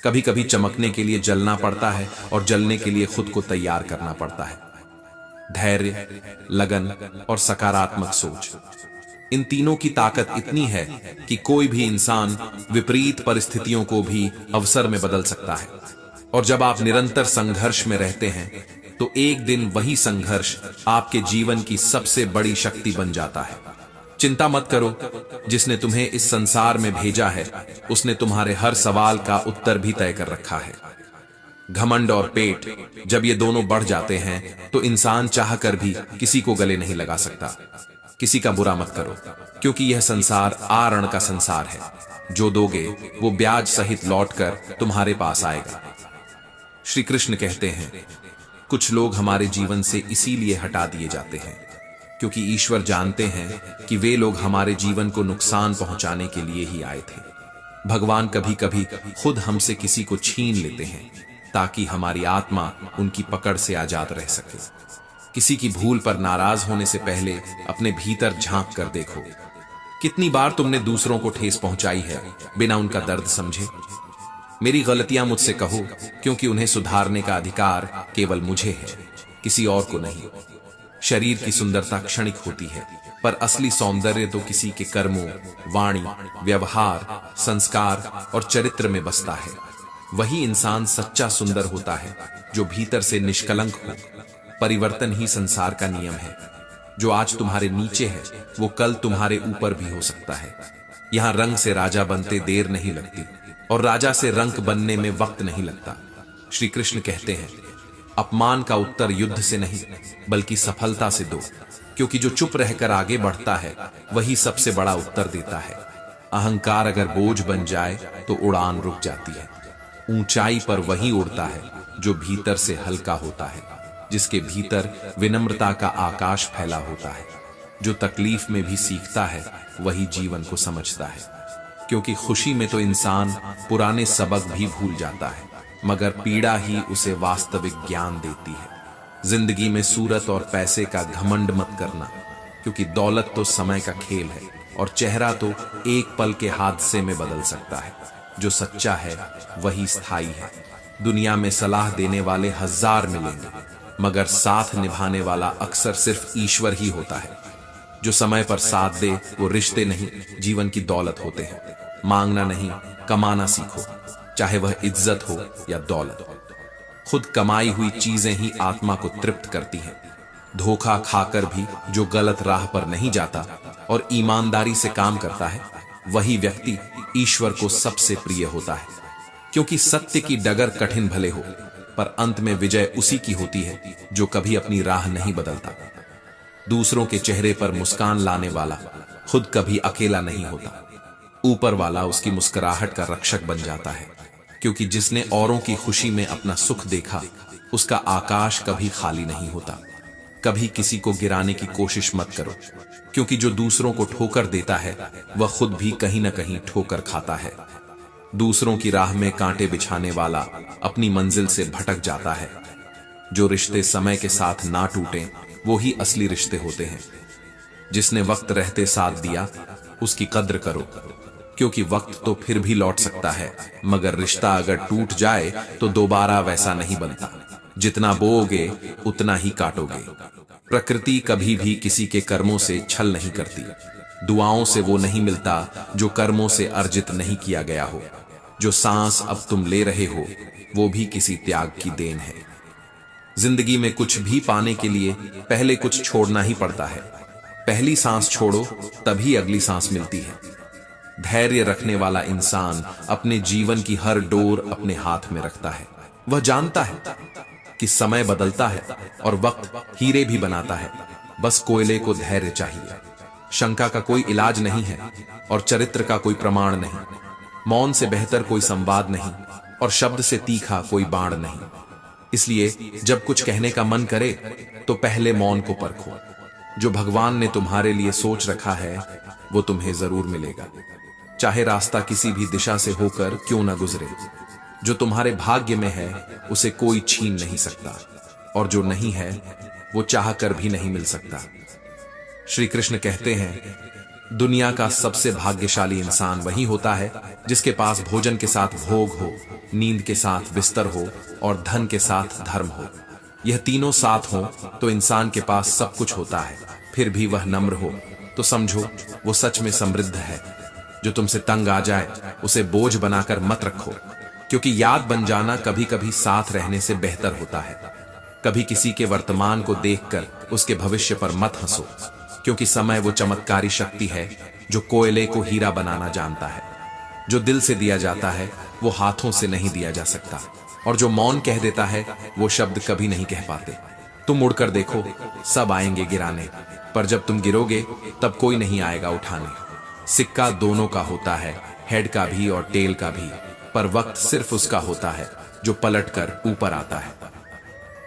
S1: कभी कभी चमकने के लिए जलना पड़ता है, और जलने के लिए खुद को तैयार करना पड़ता है। धैर्य, लगन और सकारात्मक सोच, इन तीनों की ताकत इतनी है कि कोई भी इंसान विपरीत परिस्थितियों को भी अवसर में बदल सकता है। और जब आप निरंतर संघर्ष में रहते हैं तो एक दिन वही संघर्ष आपके जीवन की सबसे बड़ी शक्ति बन जाता है। चिंता मत करो, जिसने तुम्हें इस संसार में भेजा है उसने तुम्हारे हर सवाल का उत्तर भी तय कर रखा है। घमंड और पेट जब ये दोनों बढ़ जाते हैं तो इंसान चाहकर भी किसी को गले नहीं लगा सकता। किसी का बुरा मत करो, क्योंकि यह संसार आरण का संसार है। जो दोगे वो ब्याज सहित लौटकर तुम्हारे पास आएगा। श्री कृष्ण कहते हैं, कुछ लोग हमारे जीवन से इसीलिए हटा दिए जाते हैं क्योंकि ईश्वर जानते हैं कि वे लोग हमारे जीवन को नुकसान पहुंचाने के लिए ही आए थे। भगवान कभी कभी खुद हमसे किसी को छीन लेते हैं ताकि हमारी आत्मा उनकी पकड़ से आजाद रह सके। किसी की भूल पर नाराज होने से पहले अपने भीतर झांक कर देखो। कितनी बार तुमने दूसरों को ठेस पहुंचाई है बिना उनका दर्द समझे। मेरी गलतियां मुझसे कहो, क्योंकि उन्हें सुधारने का अधिकार केवल मुझे है, किसी और को नहीं। शरीर की सुंदरता क्षणिक होती है, पर असली सौंदर्य तो किसी के कर्मों, वाणी, व्यवहार, संस्कार और चरित्र में बसता है। वही इंसान सच्चा सुंदर होता है जो भीतर से निष्कलंक हो। परिवर्तन ही संसार का नियम है। जो आज तुम्हारे नीचे है वो कल तुम्हारे ऊपर भी हो सकता है। यहां रंग से राजा बनते देर नहीं लगती और राजा से रंक बनने में वक्त नहीं लगता। श्री कृष्ण कहते हैं, अपमान का उत्तर युद्ध से नहीं बल्कि सफलता से दो, क्योंकि जो चुप रहकर आगे बढ़ता है वही सबसे बड़ा उत्तर देता है। अहंकार अगर बोझ बन जाए तो उड़ान रुक जाती है। ऊंचाई पर वही उड़ता है जो भीतर से हल्का होता है, जिसके भीतर विनम्रता का आकाश फैला होता है। जो तकलीफ में भी सीखता है वही जीवन को समझता है, क्योंकि खुशी में तो इंसान पुराने सबक भी भूल जाता है, मगर पीड़ा ही उसे वास्तविक ज्ञान देती है। जिंदगी में सूरत और पैसे का घमंड मत करना, क्योंकि दौलत तो समय का खेल है और चेहरा तो एक पल के हादसे में बदल सकता है। जो सच्चा है वही स्थायी है। दुनिया में सलाह देने वाले हजार मिलेंगे, मगर साथ निभाने वाला अक्सर सिर्फ ईश्वर ही होता है। जो समय पर साथ दे वो रिश्ते नहीं, जीवन की दौलत होते हैं। मांगना नहीं, कमाना सीखो, चाहे वह इज्जत हो या दौलत। खुद कमाई हुई चीजें ही आत्मा को तृप्त करती हैं। धोखा खाकर भी जो गलत राह पर नहीं जाता और ईमानदारी से काम करता है, वही व्यक्ति ईश्वर को सबसे प्रिय होता है। क्योंकि सत्य की डगर कठिन भले हो, पर अंत में विजय उसी की होती है जो कभी अपनी राह नहीं बदलता। दूसरों के चेहरे पर मुस्कान लाने वाला खुद कभी अकेला नहीं होता। ऊपर वाला उसकी मुस्कुराहट का रक्षक बन जाता है, क्योंकि जिसने औरों की खुशी में अपना सुख देखा उसका आकाश कभी खाली नहीं होता। कभी किसी को गिराने की कोशिश मत करो, क्योंकि जो दूसरों को ठोकर देता है वह खुद भी कहीं न कहीं ठोकर खाता है। दूसरों की राह में कांटे बिछाने वाला अपनी मंजिल से भटक जाता है। जो रिश्ते समय के साथ ना टूटें वो ही असली रिश्ते होते हैं। जिसने वक्त रहते साथ दिया उसकी कद्र करो, क्योंकि वक्त तो फिर भी लौट सकता है, मगर रिश्ता अगर टूट जाए तो दोबारा वैसा नहीं बनता। जितना बोओगे उतना ही काटोगे। प्रकृति कभी भी किसी के कर्मों से छल नहीं करती। दुआओं से वो नहीं मिलता जो कर्मों से अर्जित नहीं किया गया हो। जो सांस अब तुम ले रहे हो वो भी किसी त्याग की देन है। जिंदगी में कुछ भी पाने के लिए पहले कुछ छोड़ना ही पड़ता है। पहली सांस छोड़ो तभी अगली सांस मिलती है। धैर्य रखने वाला इंसान अपने जीवन की हर डोर अपने हाथ में रखता है। वह जानता है कि समय बदलता है और वक्त हीरे भी बनाता है। बस कोयले को धैर्य चाहिए। शंका का कोई इलाज नहीं है और चरित्र का कोई प्रमाण नहीं। मौन से बेहतर कोई संवाद नहीं और शब्द से तीखा कोई बाण नहीं। इसलिए जब कुछ कहने का मन करे तो पहले मौन को परखो। जो भगवान ने तुम्हारे लिए सोच रखा है वो तुम्हें जरूर मिलेगा, चाहे रास्ता किसी भी दिशा से होकर क्यों न गुजरे। जो तुम्हारे भाग्य में है उसे कोई छीन नहीं सकता, और जो नहीं है वो चाह कर भी नहीं मिल सकता। श्री कृष्ण कहते हैं, दुनिया का सबसे भाग्यशाली इंसान वही होता है जिसके पास भोजन के साथ भोग हो, नींद के साथ बिस्तर हो और धन के साथ धर्म हो। यह तीनों साथ हो तो इंसान के पास सब कुछ होता है। फिर भी वह नम्र हो तो समझो वो सच में समृद्ध है। जो तुमसे तंग आ जाए उसे बोझ बनाकर मत रखो, क्योंकि याद बन जाना कभी कभी साथ रहने से बेहतर होता है। कभी किसी के वर्तमान को देखकर उसके भविष्य पर मत हंसो, क्योंकि समय वो चमत्कारी शक्ति है जो कोयले को हीरा बनाना जानता है। जो दिल से दिया जाता है वो हाथों से नहीं दिया जा सकता, और जो मौन कह देता है वो शब्द कभी नहीं कह पाते। तुम मुड़कर देखो, सब आएंगे गिराने, पर जब तुम गिरोगे तब कोई नहीं आएगा उठाने। सिक्का दोनों का होता है, हेड का भी और टेल का भी, पर वक्त सिर्फ उसका होता है जो पलट कर ऊपर आता है।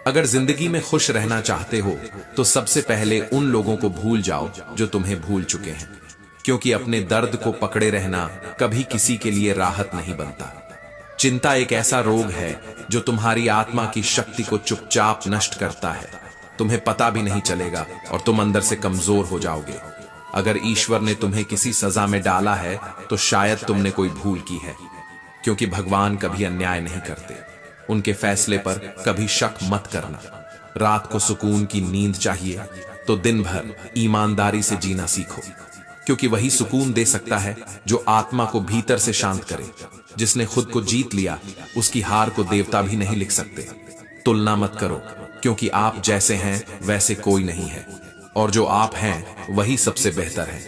S1: अगर जिंदगी में खुश रहना चाहते हो तो सबसे पहले उन लोगों को भूल जाओ जो तुम्हें भूल चुके हैं, क्योंकि अपने दर्द को पकड़े रहना कभी किसी के लिए राहत नहीं बनता। चिंता एक ऐसा रोग है जो तुम्हारी आत्मा की शक्ति को चुपचाप नष्ट करता है। तुम्हें पता भी नहीं चलेगा और तुम अंदर से कमजोर हो जाओगे। अगर ईश्वर ने तुम्हें किसी सजा में डाला है तो शायद तुमने कोई भूल की है, क्योंकि भगवान कभी अन्याय नहीं करते। उनके फैसले पर कभी शक मत करना। रात को सुकून की नींद चाहिए तो दिन भर ईमानदारी से जीना सीखो, क्योंकि वही सुकून दे सकता है जो आत्मा को भीतर से शांत करे। जिसने खुद को जीत लिया उसकी हार को देवता भी नहीं लिख सकते। तुलना मत करो, क्योंकि आप जैसे हैं वैसे कोई नहीं है, और जो आप हैं वही सबसे बेहतर है।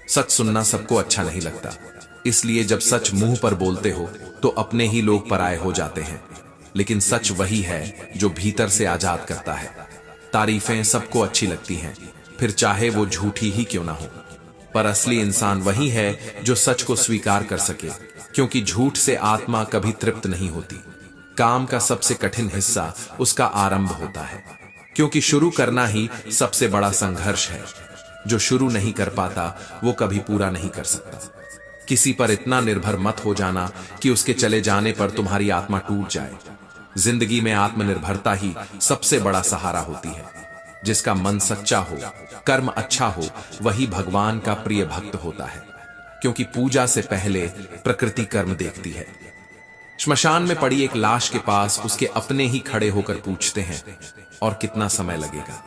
S1: सच सुनना सबको अच्छा नहीं लगता, इसलिए जब सच मुंह पर बोलते हो तो अपने ही लोग पराये हो जाते हैं। लेकिन सच वही है जो भीतर से आजाद करता है। तारीफें सबको अच्छी लगती हैं, फिर चाहे वो झूठी ही क्यों ना हो, पर असली इंसान वही है जो सच को स्वीकार कर सके, क्योंकि झूठ से आत्मा कभी तृप्त नहीं होती। काम का सबसे कठिन हिस्सा उसका आरंभ होता है, क्योंकि शुरू करना ही सबसे बड़ा संघर्ष है। जो शुरू नहीं कर पाता वो कभी पूरा नहीं कर सकता। किसी पर इतना निर्भर मत हो जाना कि उसके चले जाने पर तुम्हारी आत्मा टूट जाए। जिंदगी में आत्मनिर्भरता ही सबसे बड़ा सहारा होती है। जिसका मन सच्चा हो, कर्म अच्छा हो, वही भगवान का प्रिय भक्त होता है, क्योंकि पूजा से पहले प्रकृति कर्म देखती है। श्मशान में पड़ी एक लाश के पास उसके अपने ही खड़े होकर पूछते हैं, और कितना समय लगेगा?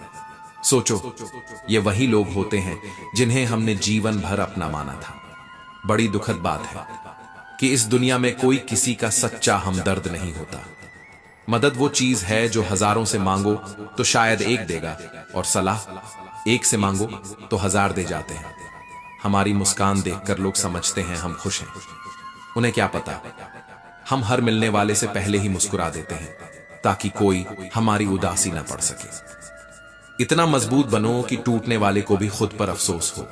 S1: सोचो, ये वही लोग होते हैं जिन्हें हमने जीवन भर अपना माना था। बड़ी दुखद बात है कि इस दुनिया में कोई किसी का सच्चा हमदर्द नहीं होता। मदद वो चीज है जो हजारों से मांगो तो शायद एक देगा, और सलाह एक से मांगो तो 1000 दे जाते हैं। हमारी मुस्कान देखकर लोग समझते हैं हम खुश हैं। उन्हें क्या पता, हम हर मिलने वाले से पहले ही मुस्कुरा देते हैं ताकि कोई हमारी उदासी न पड़ सके। इतना मजबूत बनो कि टूटने वाले को भी खुद पर अफसोस हो।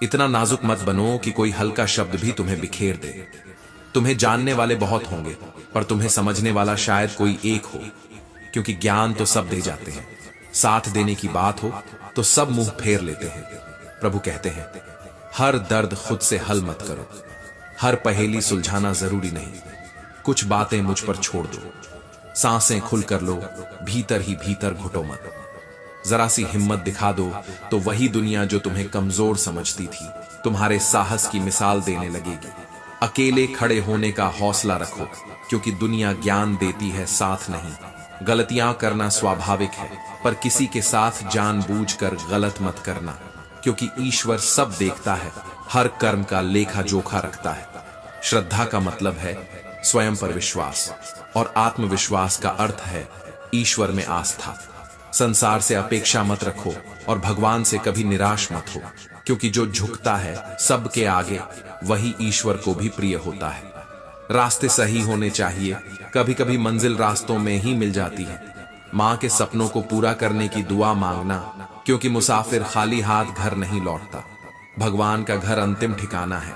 S1: इतना नाजुक मत बनो कि कोई हल्का शब्द भी तुम्हें बिखेर दे। तुम्हें जानने वाले बहुत होंगे, पर तुम्हें समझने वाला शायद कोई एक हो, क्योंकि ज्ञान तो सब दे जाते हैं, साथ देने की बात हो तो सब मुंह फेर लेते हैं। प्रभु कहते हैं, हर दर्द खुद से हल मत करो, हर पहेली सुलझाना जरूरी नहीं, कुछ बातें मुझ पर छोड़ दो, सांसें खुल कर लो, भीतर ही भीतर घुटो मत। जरा सी हिम्मत दिखा दो तो वही दुनिया जो तुम्हें कमजोर समझती थी तुम्हारे साहस की मिसाल देने लगेगी। अकेले खड़े होने का हौसला रखो, क्योंकि दुनिया ज्ञान देती है, साथ नहीं। गलतियां करना स्वाभाविक है, पर किसी के साथ जानबूझकर गलत मत करना, क्योंकि ईश्वर सब देखता है, हर कर्म का लेखा जोखा रखता है। श्रद्धा का मतलब है स्वयं पर विश्वास, और आत्मविश्वास का अर्थ है ईश्वर में आस्था। संसार से अपेक्षा मत रखो और भगवान से कभी निराश मत हो, क्योंकि जो झुकता है सबके आगे वही ईश्वर को भी प्रिय होता है। रास्ते सही होने चाहिए, कभी कभी मंजिल रास्तों में ही मिल जाती है। माँ के सपनों को पूरा करने की दुआ मांगना, क्योंकि मुसाफिर खाली हाथ घर नहीं लौटता। भगवान का घर अंतिम ठिकाना है,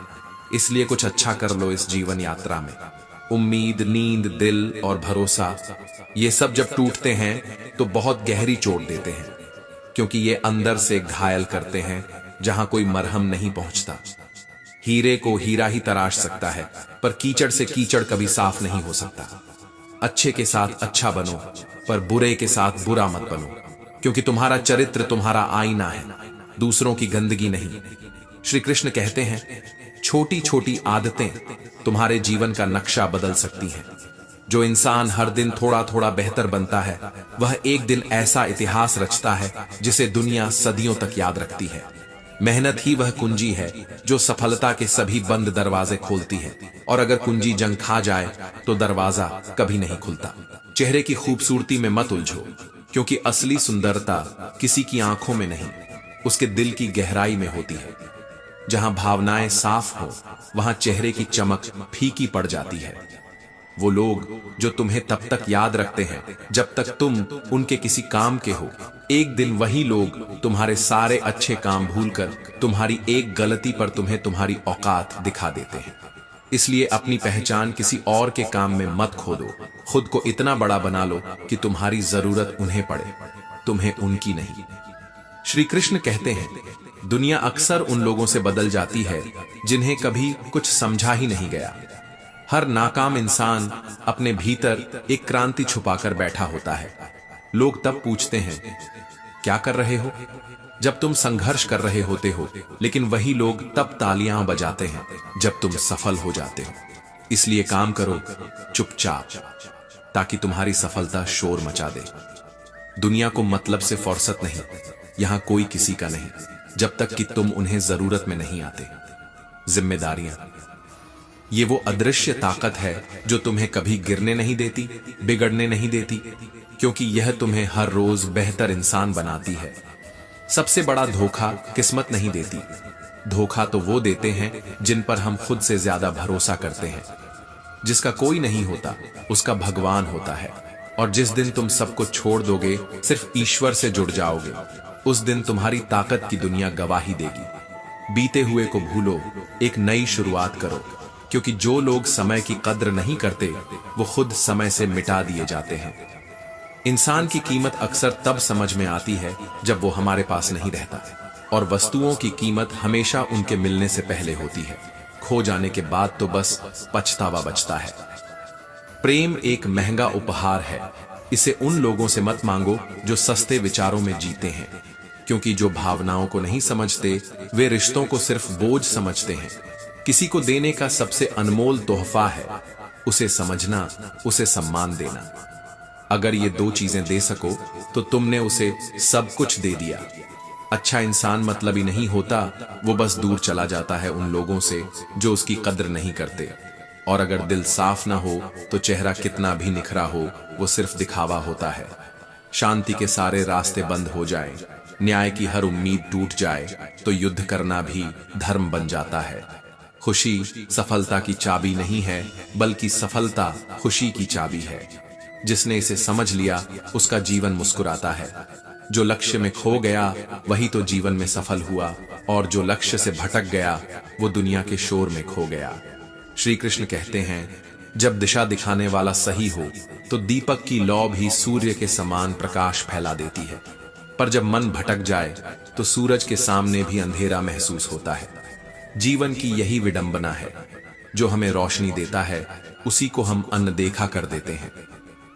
S1: इसलिए कुछ अच्छा कर लो इस जीवन यात्रा में। उम्मीद, नींद, दिल और भरोसा, ये सब जब टूटते हैं तो बहुत गहरी चोट देते हैं, क्योंकि ये अंदर से घायल करते हैं जहां कोई मरहम नहीं पहुंचता। हीरे को हीरा ही तराश सकता है, पर कीचड़ से कीचड़ कभी साफ नहीं हो सकता। अच्छे के साथ अच्छा बनो, पर बुरे के साथ बुरा मत बनो, क्योंकि तुम्हारा चरित्र तुम्हारा आईना है, दूसरों की गंदगी नहीं। श्री कृष्ण कहते हैं, छोटी छोटी आदतें तुम्हारे जीवन का नक्शा बदल सकती हैं। जो इंसान हर दिन थोड़ा थोड़ा बेहतर बनता है, वह एक दिन ऐसा इतिहास रचता है जिसे दुनिया सदियों तक याद रखती है। मेहनत ही वह कुंजी है जो सफलता के सभी बंद दरवाजे खोलती है, और अगर कुंजी जंग खा जाए तो दरवाजा कभी नहीं खुलता। चेहरे की खूबसूरती में मत उलझो, क्योंकि असली सुंदरता किसी की आंखों में नहीं, उसके दिल की गहराई में होती है। जहां भावनाएं साफ हो वहां चेहरे की चमक फीकी पड़ जाती है। वो लोग जो तुम्हें तब तक याद रखते हैं जब तक तुम उनके किसी काम के हो, एक दिन वही लोग तुम्हारे सारे अच्छे काम भूलकर तुम्हारी एक गलती पर तुम्हें तुम्हारी औकात दिखा देते हैं। इसलिए अपनी पहचान किसी और के काम में मत खोदो। खुद को इतना बड़ा बना लो कि तुम्हारी जरूरत उन्हें पड़े, तुम्हें उनकी नहीं। श्री कृष्ण कहते हैं, दुनिया अक्सर उन लोगों से बदल जाती है जिन्हें कभी कुछ समझा ही नहीं गया। हर नाकाम इंसान अपने भीतर एक क्रांति छुपाकर बैठा होता है। लोग तब पूछते हैं, क्या कर रहे हो, जब तुम संघर्ष कर रहे होते हो, लेकिन वही लोग तब तालियां बजाते हैं जब तुम सफल हो जाते हो। इसलिए काम करो चुपचाप, ताकि तुम्हारी सफलता शोर मचा दे। दुनिया को मतलब से फुर्सत नहीं, यहां कोई किसी का नहीं, जब तक कि तुम उन्हें जरूरत में नहीं आते। जिम्मेदारियां, ये वो अदृश्य ताकत है जो तुम्हें कभी गिरने नहीं देती, बिगड़ने नहीं देती, क्योंकि यह तुम्हें हर रोज बेहतर इंसान बनाती है। सबसे बड़ा धोखा किस्मत नहीं देती, धोखा तो वो देते हैं जिन पर हम खुद से ज्यादा भरोसा करते हैं। जिसका कोई नहीं होता उसका भगवान होता है, और जिस दिन तुम सबको छोड़ दोगे, सिर्फ ईश्वर से जुड़ जाओगे, उस दिन तुम्हारी ताकत की दुनिया गवाही देगी। बीते हुए को भूलो, एक नई शुरुआत करो, क्योंकि जो लोग समय की कद्र नहीं करते वो खुद समय से मिटा दिए जाते हैं। इंसान की कीमत अक्सर तब समझ में आती है जब वो हमारे पास नहीं रहता, और वस्तुओं की कीमत हमेशा उनके मिलने से पहले होती है। खो जाने के बाद तो बस पछतावा बचता है। प्रेम एक महंगा उपहार है, इसे उन लोगों से मत मांगो जो सस्ते विचारों में जीते हैं, क्योंकि जो भावनाओं को नहीं समझते वे रिश्तों को सिर्फ बोझ समझते हैं। किसी को देने का सबसे अनमोल तोहफा है उसे समझना, उसे सम्मान देना। अगर ये दो चीजें दे सको तो तुमने उसे सब कुछ दे दिया। अच्छा इंसान मतलबी नहीं होता, वो बस दूर चला जाता है उन लोगों से जो उसकी कद्र नहीं करते। और अगर दिल साफ ना हो तो चेहरा कितना भी निखरा हो वो सिर्फ दिखावा होता है। शांति के सारे रास्ते बंद हो जाएं, न्याय की हर उम्मीद टूट जाए तो युद्ध करना भी धर्म बन जाता है। खुशी सफलता की चाबी नहीं है, बल्कि सफलता खुशी की चाबी है। जिसने इसे समझ लिया उसका जीवन मुस्कुराता है। जो लक्ष्य में खो गया वही तो जीवन में सफल हुआ, और जो लक्ष्य से भटक गया वो दुनिया के शोर में खो गया। श्री कृष्ण कहते हैं, जब दिशा दिखाने वाला सही हो तो दीपक की लौ भी सूर्य के समान प्रकाश फैला देती है, पर जब मन भटक जाए तो सूरज के सामने भी अंधेरा महसूस होता है। जीवन की यही विडंबना है, जो हमें रोशनी देता है उसी को हम अनदेखा कर देते हैं।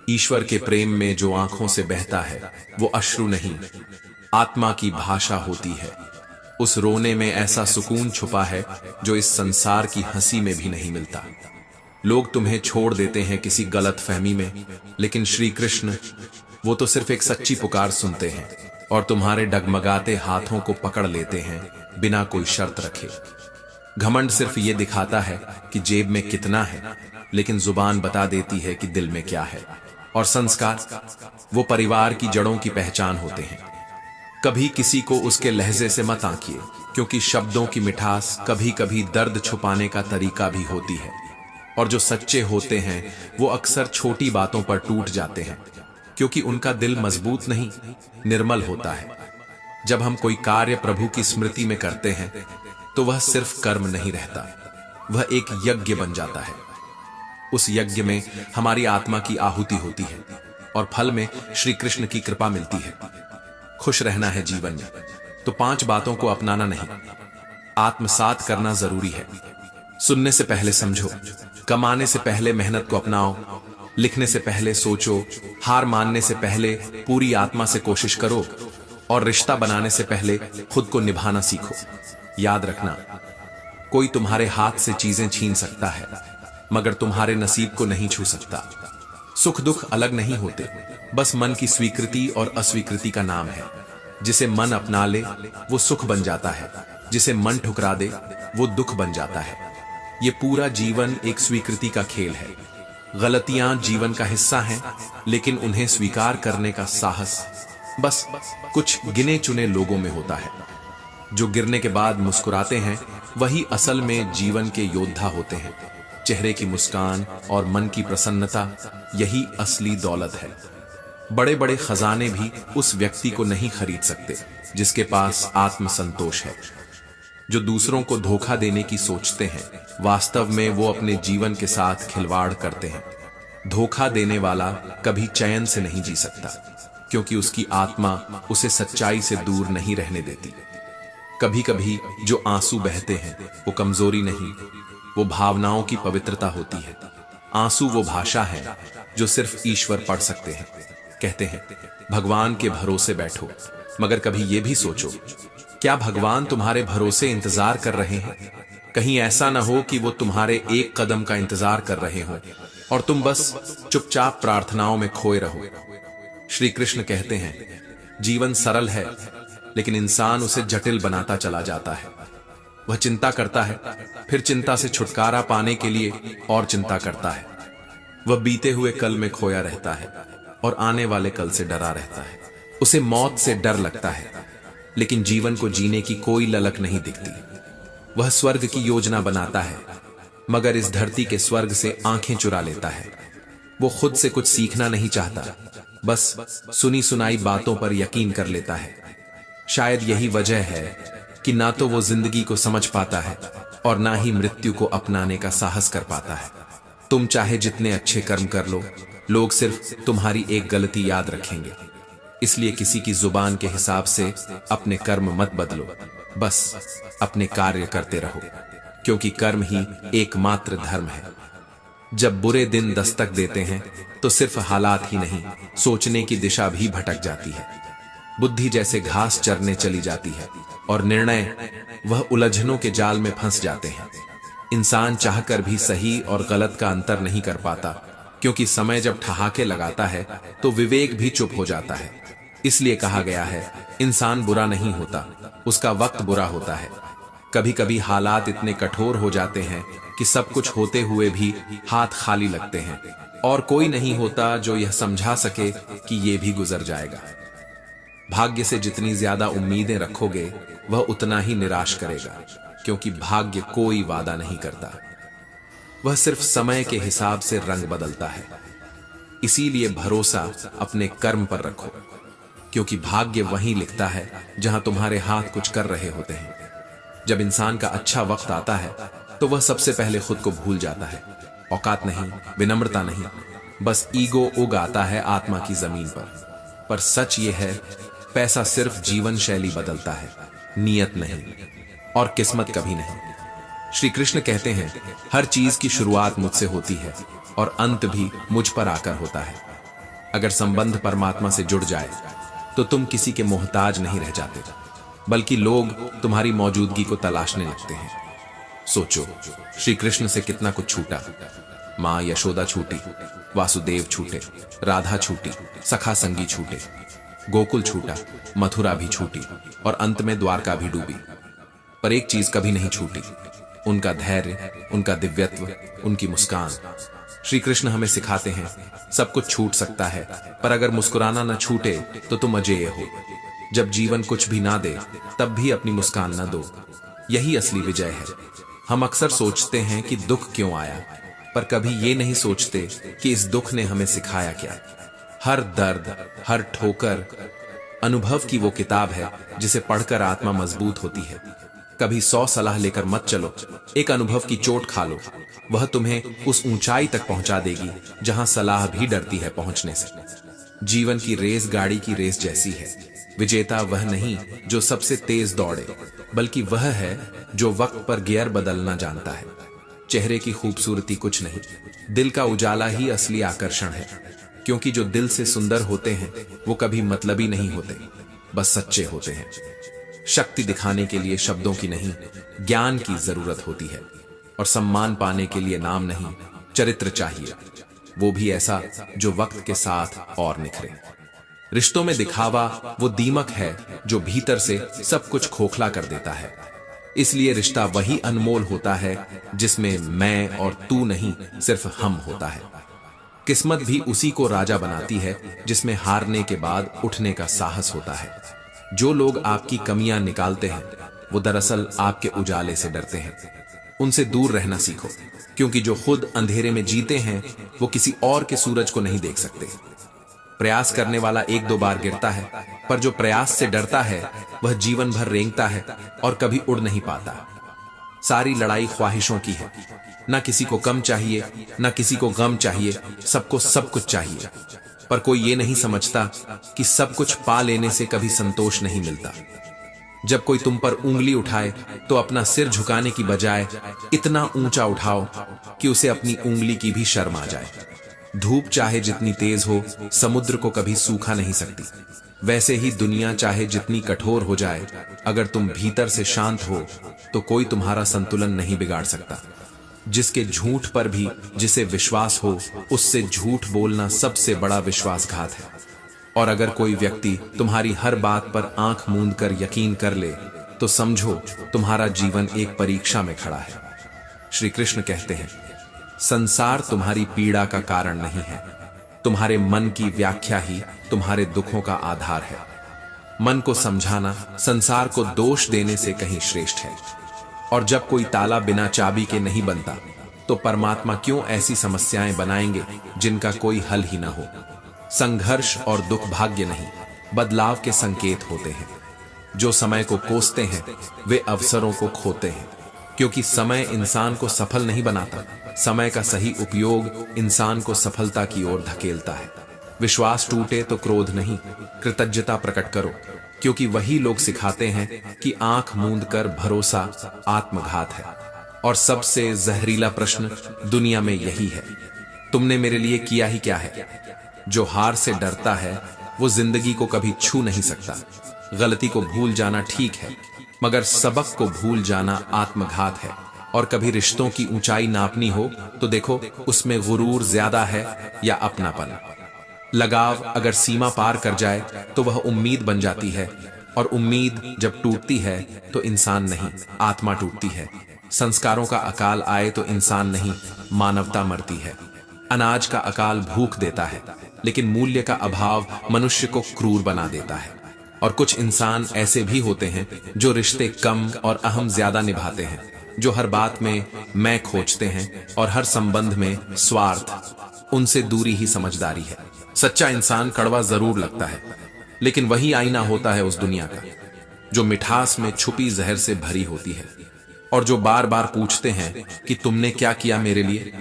S1: ईश्वर के प्रेम में जो आंखों से बहता है वो अश्रु नहीं, आत्मा की भाषा होती है। उस रोने में ऐसा सुकून छुपा है जो इस संसार की हंसी में भी नहीं मिलता। लोग तुम्हें छोड़ देते हैं किसी गलत फहमी में, लेकिन श्री कृष्ण वो तो सिर्फ एक सच्ची पुकार सुनते हैं और तुम्हारे डगमगाते हाथों को पकड़ लेते हैं बिना कोई शर्त रखे। घमंड सिर्फ ये दिखाता है कि जेब में कितना है, लेकिन जुबान बता देती है कि दिल में क्या है। और संस्कार वो परिवार की जड़ों की पहचान होते हैं। कभी किसी को उसके लहजे से मत आंकिए, क्योंकि शब्दों की मिठास कभी कभी दर्द छुपाने का तरीका भी होती है। और जो सच्चे होते हैं वो अक्सर छोटी बातों पर टूट जाते हैं, क्योंकि उनका दिल मजबूत नहीं, निर्मल होता है। जब हम कोई कार्य प्रभु की स्मृति में करते हैं तो वह सिर्फ कर्म नहीं रहता, वह एक यज्ञ बन जाता है। उस यज्ञ में हमारी आत्मा की आहुति होती है और फल में श्री कृष्ण की कृपा मिलती है। खुश रहना है जीवन में तो 5 बातों को अपनाना नहीं, आत्मसात करना जरूरी है। सुनने से पहले समझो, कमाने से पहले मेहनत को अपनाओ, लिखने से पहले सोचो, हार मानने से पहले पूरी आत्मा से कोशिश करो, और रिश्ता बनाने से पहले खुद को निभाना सीखो। याद रखना, कोई तुम्हारे हाथ से चीजें छीन सकता है मगर तुम्हारे नसीब को नहीं छू सकता। सुख दुख अलग नहीं होते, बस मन की स्वीकृति और अस्वीकृति का नाम है। जिसे मन अपना ले वो सुख बन जाता है, जिसे मन ठुकरा दे वो दुख बन जाता है। ये पूरा जीवन एक स्वीकृति का खेल है। गलतियां जीवन का हिस्सा हैं, लेकिन उन्हें स्वीकार करने का साहस बस कुछ गिने चुने लोगों में होता है। जो गिरने के बाद मुस्कुराते हैं वही असल में जीवन के योद्धा होते हैं। चेहरे की मुस्कान और मन की प्रसन्नता, यही असली दौलत है। बड़े बड़े खजाने भी उस व्यक्ति को नहीं खरीद सकते जिसके पास आत्मसंतोष है। जो दूसरों को धोखा देने की सोचते हैं, वास्तव में वो अपने जीवन के साथ खिलवाड़ करते हैं। धोखा देने वाला कभी चैन से नहीं जी सकता, क्योंकि उसकी आत्मा उसे सच्चाई से दूर नहीं रहने देती। कभी कभी जो आंसू बहते हैं वो कमजोरी नहीं, वो भावनाओं की पवित्रता होती है। आंसू वो भाषा है जो सिर्फ ईश्वर पढ़ सकते हैं। कहते हैं भगवान के भरोसे बैठो, मगर कभी ये भी सोचो, क्या भगवान तुम्हारे भरोसे इंतजार कर रहे हैं? कहीं ऐसा ना हो कि वो तुम्हारे एक कदम का इंतजार कर रहे हो और तुम बस चुपचाप प्रार्थनाओं में खोए रहो। श्री कृष्ण कहते हैं जीवन सरल है, लेकिन इंसान उसे जटिल बनाता चला जाता है। वह चिंता करता है, फिर चिंता से छुटकारा पाने के लिए और चिंता करता है। वह बीते हुए कल में खोया रहता है और आने वाले कल से डरा रहता है। उसे मौत से डर लगता है, लेकिन जीवन को जीने की कोई ललक नहीं दिखती। वह स्वर्ग की योजना बनाता है, मगर इस धरती के स्वर्ग से आंखें चुरा लेता है। वो खुद से कुछ सीखना नहीं चाहता, बस सुनी सुनाई बातों पर यकीन कर लेता है। शायद यही वजह है कि ना तो वो जिंदगी को समझ पाता है और ना ही मृत्यु को अपनाने का साहस कर पाता है। तुम चाहे जितने अच्छे कर्म कर लो, लोग सिर्फ तुम्हारी एक गलती याद रखेंगे। इसलिए किसी की जुबान के हिसाब से अपने कर्म मत बदलो, बस अपने कार्य करते रहो, क्योंकि कर्म ही एकमात्र धर्म है। जब बुरे दिन दस्तक देते हैं तो सिर्फ हालात ही नहीं, सोचने की दिशा भी भटक जाती है। बुद्धि जैसे घास चरने चली जाती है और निर्णय वह उलझनों के जाल में फंस जाते हैं। इंसान चाहकर भी सही और गलत का अंतर नहीं कर पाता, क्योंकि समय जब ठहाके लगाता है तो विवेक भी चुप हो जाता है। इसलिए कहा गया है इंसान बुरा नहीं होता, उसका वक्त बुरा होता है। कभी कभी हालात इतने कठोर हो जाते हैं कि सब कुछ होते हुए भी हाथ खाली लगते हैं और कोई नहीं होता जो यह समझा सके कि यह भी गुजर जाएगा। भाग्य से जितनी ज्यादा उम्मीदें रखोगे वह उतना ही निराश करेगा, क्योंकि भाग्य कोई वादा नहीं करता, वह सिर्फ समय के हिसाब से रंग बदलता है। इसीलिए भरोसा अपने कर्म पर रखो, क्योंकि भाग्य वहीं लिखता है जहां तुम्हारे हाथ कुछ कर रहे होते हैं। जब इंसान का अच्छा वक्त आता है तो वह सबसे पहले खुद को भूल जाता है। औकात नहीं, विनम्रता नहीं, बस ईगो उग आता है आत्मा की जमीन पर सच यह है, पैसा सिर्फ जीवन शैली बदलता है, नियत नहीं, और किस्मत कभी नहीं। श्री कृष्ण कहते हैं हर चीज की शुरुआत मुझसे होती है और अंत भी मुझ पर आकर होता है। अगर संबंध परमात्मा से जुड़ जाए तो तुम किसी के मोहताज नहीं रह जाते, बल्कि लोग तुम्हारी मौजूदगी को तलाशने लगते हैं। सोचो, श्री कृष्ण से कितना कुछ छूटा। मां यशोदा छूटी, वासुदेव छूटे, राधा छूटी, सखा संगी छूटे, गोकुल छूटा, मथुरा भी छूटी और अंत में द्वारका भी डूबी। पर एक चीज कभी नहीं छूटी, उनका धैर्य, उनका दिव्यत्व, उनकी मुस्कान। श्री कृष्ण हमें सिखाते हैं सब कुछ छूट सकता है, पर अगर मुस्कुराना न छूटे तो तुम अजेय हो। जब जीवन कुछ भी ना दे तब भी अपनी मुस्कान न दो, यही असली विजय है। हम अक्सर सोचते हैं कि दुख क्यों आया, पर कभी ये नहीं सोचते कि इस दुख ने हमें सिखाया क्या। हर दर्द, हर ठोकर अनुभव की वो किताब है जिसे पढ़कर आत्मा मजबूत होती है। कभी 100 सलाह लेकर मत चलो, एक अनुभव की चोट खा लो, वह तुम्हें उस ऊंचाई तक पहुंचा देगी जहां सलाह भी डरती है पहुंचने से। जीवन की रेस गाड़ी की रेस जैसी है। विजेता वह नहीं जो सबसे तेज दौड़े, बल्कि वह है जो वक्त पर गियर बदलना जानता है। चेहरे की खूबसूरती कुछ नहीं, दिल का उजाला ही असली आकर्षण है, क्योंकि जो दिल से सुंदर होते हैं वो कभी मतलबी नहीं होते, बस सच्चे होते हैं। शक्ति दिखाने के लिए शब्दों की नहीं, ज्ञान की जरूरत होती है, और सम्मान पाने के लिए नाम नहीं, चरित्र चाहिए, वो भी ऐसा जो वक्त के साथ और निखरे। रिश्तों में दिखावा वो दीमक है जो भीतर से सब कुछ खोखला कर देता है। इसलिए रिश्ता वही अनमोल होता है जिसमें मैं और तू नहीं, सिर्फ हम होता है। किस्मत भी उसी को राजा बनाती है जिसमें हारने के बाद उठने का साहस होता है। जो लोग आपकी कमियां निकालते हैं वो दरअसल आपके उजाले से डरते हैं। उनसे दूर रहना सीखो, क्योंकि जो खुद अंधेरे में जीते हैं वो किसी और के सूरज को नहीं देख सकते। प्रयास करने वाला एक दो बार गिरता है, पर जो प्रयास से डरता है वह जीवन भर रेंगता है और कभी उड़ नहीं पाता। सारी लड़ाई ख्वाहिशों की है। ना किसी को कम चाहिए, ना किसी को गम चाहिए, सबको सब कुछ चाहिए। पर कोई ये नहीं समझता कि सब कुछ पा लेने से कभी संतोष नहीं मिलता। जब कोई तुम पर उंगली उठाए तो अपना सिर झुकाने की बजाय इतना ऊंचा उठाओ कि उसे अपनी उंगली की भी शर्म आ जाए। धूप चाहे जितनी तेज हो, समुद्र को कभी सूखा नहीं सकती। वैसे ही दुनिया चाहे जितनी कठोर हो जाए, अगर तुम भीतर से शांत हो तो कोई तुम्हारा संतुलन नहीं बिगाड़ सकता। जिसके झूठ पर भी जिसे विश्वास हो, उससे झूठ बोलना सबसे बड़ा विश्वासघात है। और अगर कोई व्यक्ति तुम्हारी हर बात पर आंख मूंद कर यकीन कर ले तो समझो तुम्हारा जीवन एक परीक्षा में खड़ा है। श्री कृष्ण कहते हैं, संसार तुम्हारी पीड़ा का कारण नहीं है, तुम्हारे मन की व्याख्या ही तुम्हारे दुखों का आधार है। मन को समझाना संसार को दोष देने से कहीं श्रेष्ठ है। और जब कोई ताला बिना चाबी के नहीं बनता, तो परमात्मा क्यों ऐसी समस्याएं बनाएंगे जिनका कोई हल ही ना हो। संघर्ष और दुख भाग्य नहीं, बदलाव के संकेत होते हैं। जो समय को कोसते हैं वे अवसरों को खोते हैं, क्योंकि समय इंसान को सफल नहीं बनाता, समय का सही उपयोग इंसान को सफलता की ओर धकेलता है। विश्वास टूटे तो क्रोध नहीं, कृतज्ञता प्रकट करो, क्योंकि वही लोग सिखाते हैं कि आंख मूंद कर भरोसा आत्मघात है। और सबसे जहरीला प्रश्न दुनिया में यही है, तुमने मेरे लिए किया ही क्या है। जो हार से डरता है वो जिंदगी को कभी छू नहीं सकता। गलती को भूल जाना ठीक है, मगर सबक को भूल जाना आत्मघात है। और कभी रिश्तों की ऊंचाई नापनी हो तो देखो उसमें गुरूर ज्यादा है या अपनापन। लगाव अगर सीमा पार कर जाए तो वह उम्मीद बन जाती है, और उम्मीद जब टूटती है तो इंसान नहीं, आत्मा टूटती है। संस्कारों का अकाल आए तो इंसान नहीं, मानवता मरती है। अनाज का अकाल भूख देता है, लेकिन मूल्य का अभाव मनुष्य को क्रूर बना देता है। और कुछ इंसान ऐसे भी होते हैं जो रिश्ते कम और अहम ज्यादा निभाते हैं, जो हर बात में मैं खोजते हैं और हर संबंध में स्वार्थ। उनसे दूरी ही समझदारी है। सच्चा इंसान कड़वा जरूर लगता है, लेकिन वही आईना होता है उस दुनिया का जो मिठास में छुपी जहर से भरी होती है। और जो बार बार पूछते हैं कि तुमने क्या किया मेरे लिए,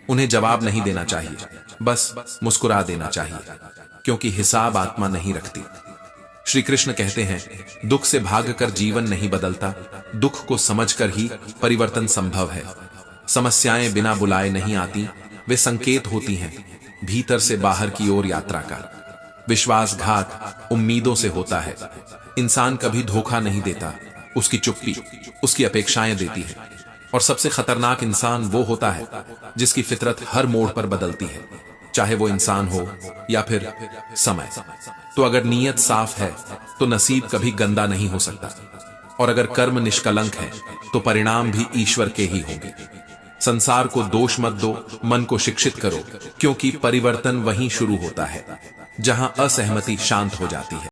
S1: उन्हें जवाब नहीं देना चाहिए, बस मुस्कुरा देना चाहिए, क्योंकि हिसाब आत्मा नहीं रखती। श्री कृष्ण कहते हैं, दुख से भागकर जीवन नहीं बदलता, दुख को समझकर ही परिवर्तन संभव है। समस्याएं बिना बुलाए नहीं आती, वे संकेत होती हैं भीतर से बाहर की ओर यात्रा का। विश्वासघात उम्मीदों से होता है। इंसान कभी धोखा नहीं देता, उसकी चुप्पी उसकी अपेक्षाएं देती है। और सबसे खतरनाक इंसान वो होता है जिसकी फितरत हर मोड़ पर बदलती है, चाहे वो इंसान हो या फिर समय। तो अगर नीयत साफ है तो नसीब कभी गंदा नहीं हो सकता, और अगर कर्म निष्कलंक है तो परिणाम भी ईश्वर के ही होंगे। संसार को दोष मत दो, मन को शिक्षित करो, क्योंकि परिवर्तन वहीं शुरू होता है जहां असहमति शांत हो जाती है।